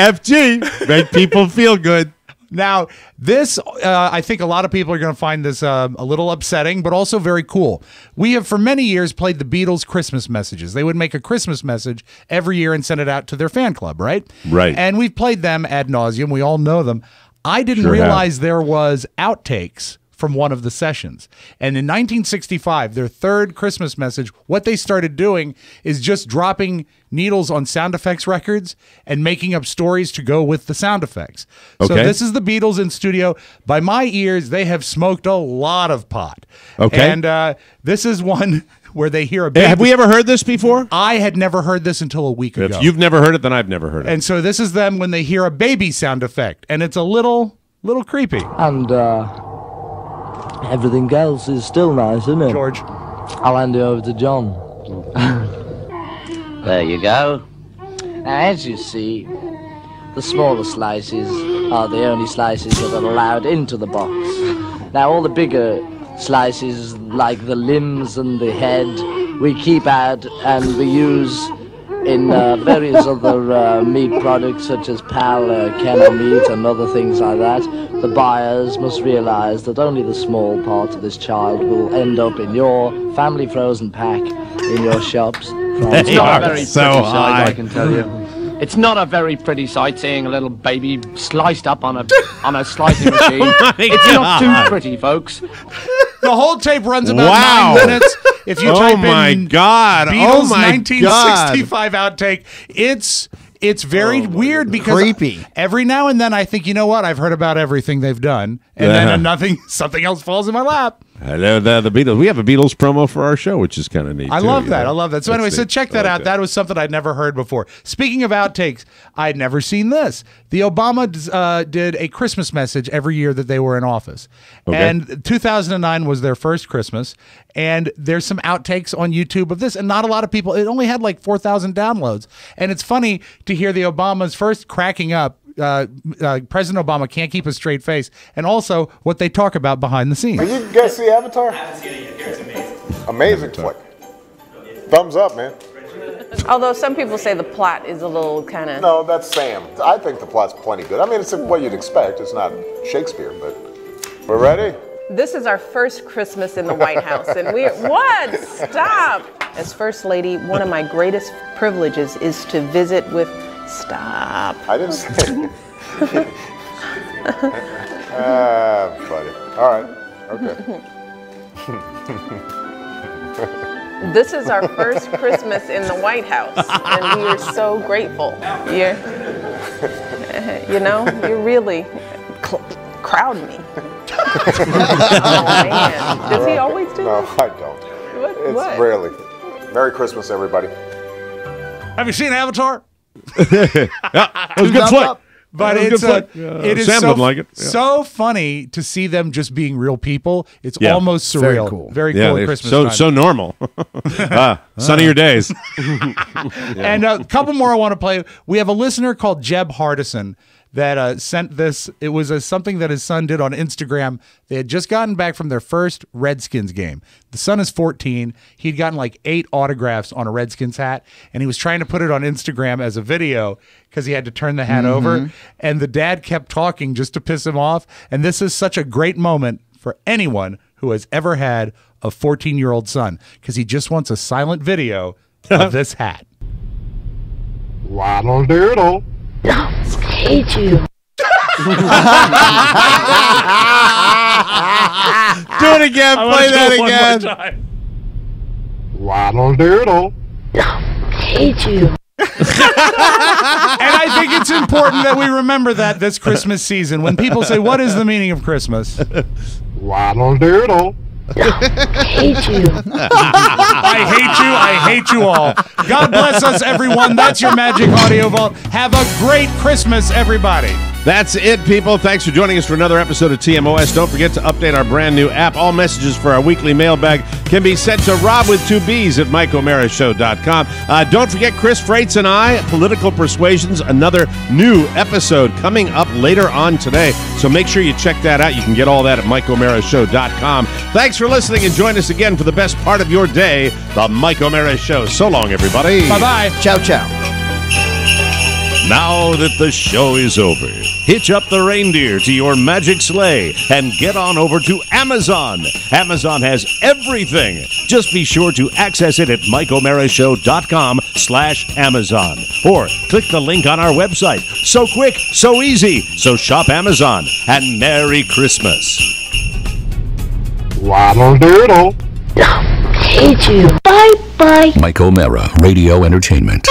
MPFG. Make people feel good. Now, this, I think a lot of people are going to find this a little upsetting, but also very cool. We have for many years played the Beatles' Christmas messages. They would make a Christmas message every year and send it out to their fan club, right? Right. And we've played them ad nauseum. We all know them. I didn't Sure realize there was outtakes from one of the sessions. And in 1965, their third Christmas message, what they started doing is just dropping needles on sound effects records and making up stories to go with the sound effects. So Okay. this is the Beatles in studio. By my ears, they have smoked a lot of pot. Okay. And this is one where they hear a baby. Have we ever heard this before? I had never heard this until a week ago. If you've never heard it, then I've never heard it. And so this is them when they hear a baby sound effect. And it's a little creepy. And everything else is still nice, isn't it? George. I'll hand it over to John. There you go. Now, as you see, the smaller slices are the only slices that are allowed into the box. Now, all the bigger slices, like the limbs and the head, we keep out and we use in various other meat products such as PAL, kennel meat and other things like that. The buyers must realize that only the small part of this child will end up in your family frozen pack in your shops. They It's not are a very so pretty high. size, I can tell you. It's not a very pretty sight seeing a little baby sliced up on a slicing machine. It's not too pretty, folks. The whole tape runs about 9 minutes. If you type in Beatles 1965 outtake, it's very weird because creepy. Every now and then I think, you know what? I've heard about everything they've done, and then something else falls in my lap. Hello, the Beatles. We have a Beatles promo for our show, which is kind of neat. I love that. So anyway, so check that out. That was something I'd never heard before. Speaking of outtakes, I'd never seen this. The Obamas did a Christmas message every year that they were in office. Okay. And 2009 was their first Christmas. And there's some outtakes on YouTube of this. And not a lot of people, it only had like 4,000 downloads. And it's funny to hear the Obamas first cracking up. President Obama can't keep a straight face, and also what they talk about behind the scenes. Did you guys see Avatar? I haven't seen it yet. It's amazing. Amazing flick. Thumbs up, man. Although some people say the plot is a little kind of... No, that's Sam. I think the plot's plenty good. I mean, it's what you'd expect. It's not Shakespeare, but we're ready? This is our first Christmas in the White House, and what? Stop! As First Lady, one of my greatest privileges is to visit with... Stop. I didn't say it. Buddy. All right. Okay. This is our first Christmas in the White House, and we are so grateful. You really crowd me. Oh, man. Does he always do No, that? I don't. It's rarely. Merry Christmas, everybody. Have you seen Avatar? That was a good flick. But it is Sam so, doesn't like it. Yeah. So funny to see them just being real people. It's almost surreal. Very cool at Christmas time. So normal. Sunnier days. And a couple more I want to play. We have a listener called Jeb Hardison that sent this. It was something that his son did on Instagram. They had just gotten back from their first Redskins game. The son is 14. He'd gotten like 8 autographs on a Redskins hat, and he was trying to put it on Instagram as a video because he had to turn the hat over. And the dad kept talking just to piss him off. And this is such a great moment for anyone who has ever had a 14-year-old son, because he just wants a silent video of this hat. Waddle doodle. Hate you. Do it again. Play that again. Waddle doodle. Hate you. And I think it's important that we remember that this Christmas season. When people say, what is the meaning of Christmas? Waddle doodle. Hate you. I hate you all. God bless us, everyone. That's your Magic Audio Vault. Have a great Christmas, everybody. That's it, people. Thanks for joining us for another episode of TMOS. Don't forget to update our brand new app. All messages for our weekly mailbag can be sent to Rob with 2 B's at MikeO'MaraShow.com. Don't forget Chris Freites and I, Political Persuasions, another new episode coming up later on today. So make sure you check that out. You can get all that at MikeO'MaraShow.com. Thanks for listening, and join us again for the best part of your day, The Mike O'Mara Show. So long, everybody. Bye-bye. Ciao, ciao. Now that the show is over, hitch up the reindeer to your magic sleigh and get on over to Amazon. Amazon has everything. Just be sure to access it at MikeO'MaraShow.com/Amazon or click the link on our website. So quick, so easy. So shop Amazon, and Merry Christmas. Waddle doodle. Hate you. Bye-bye. Mike O'Mara, Radio Entertainment.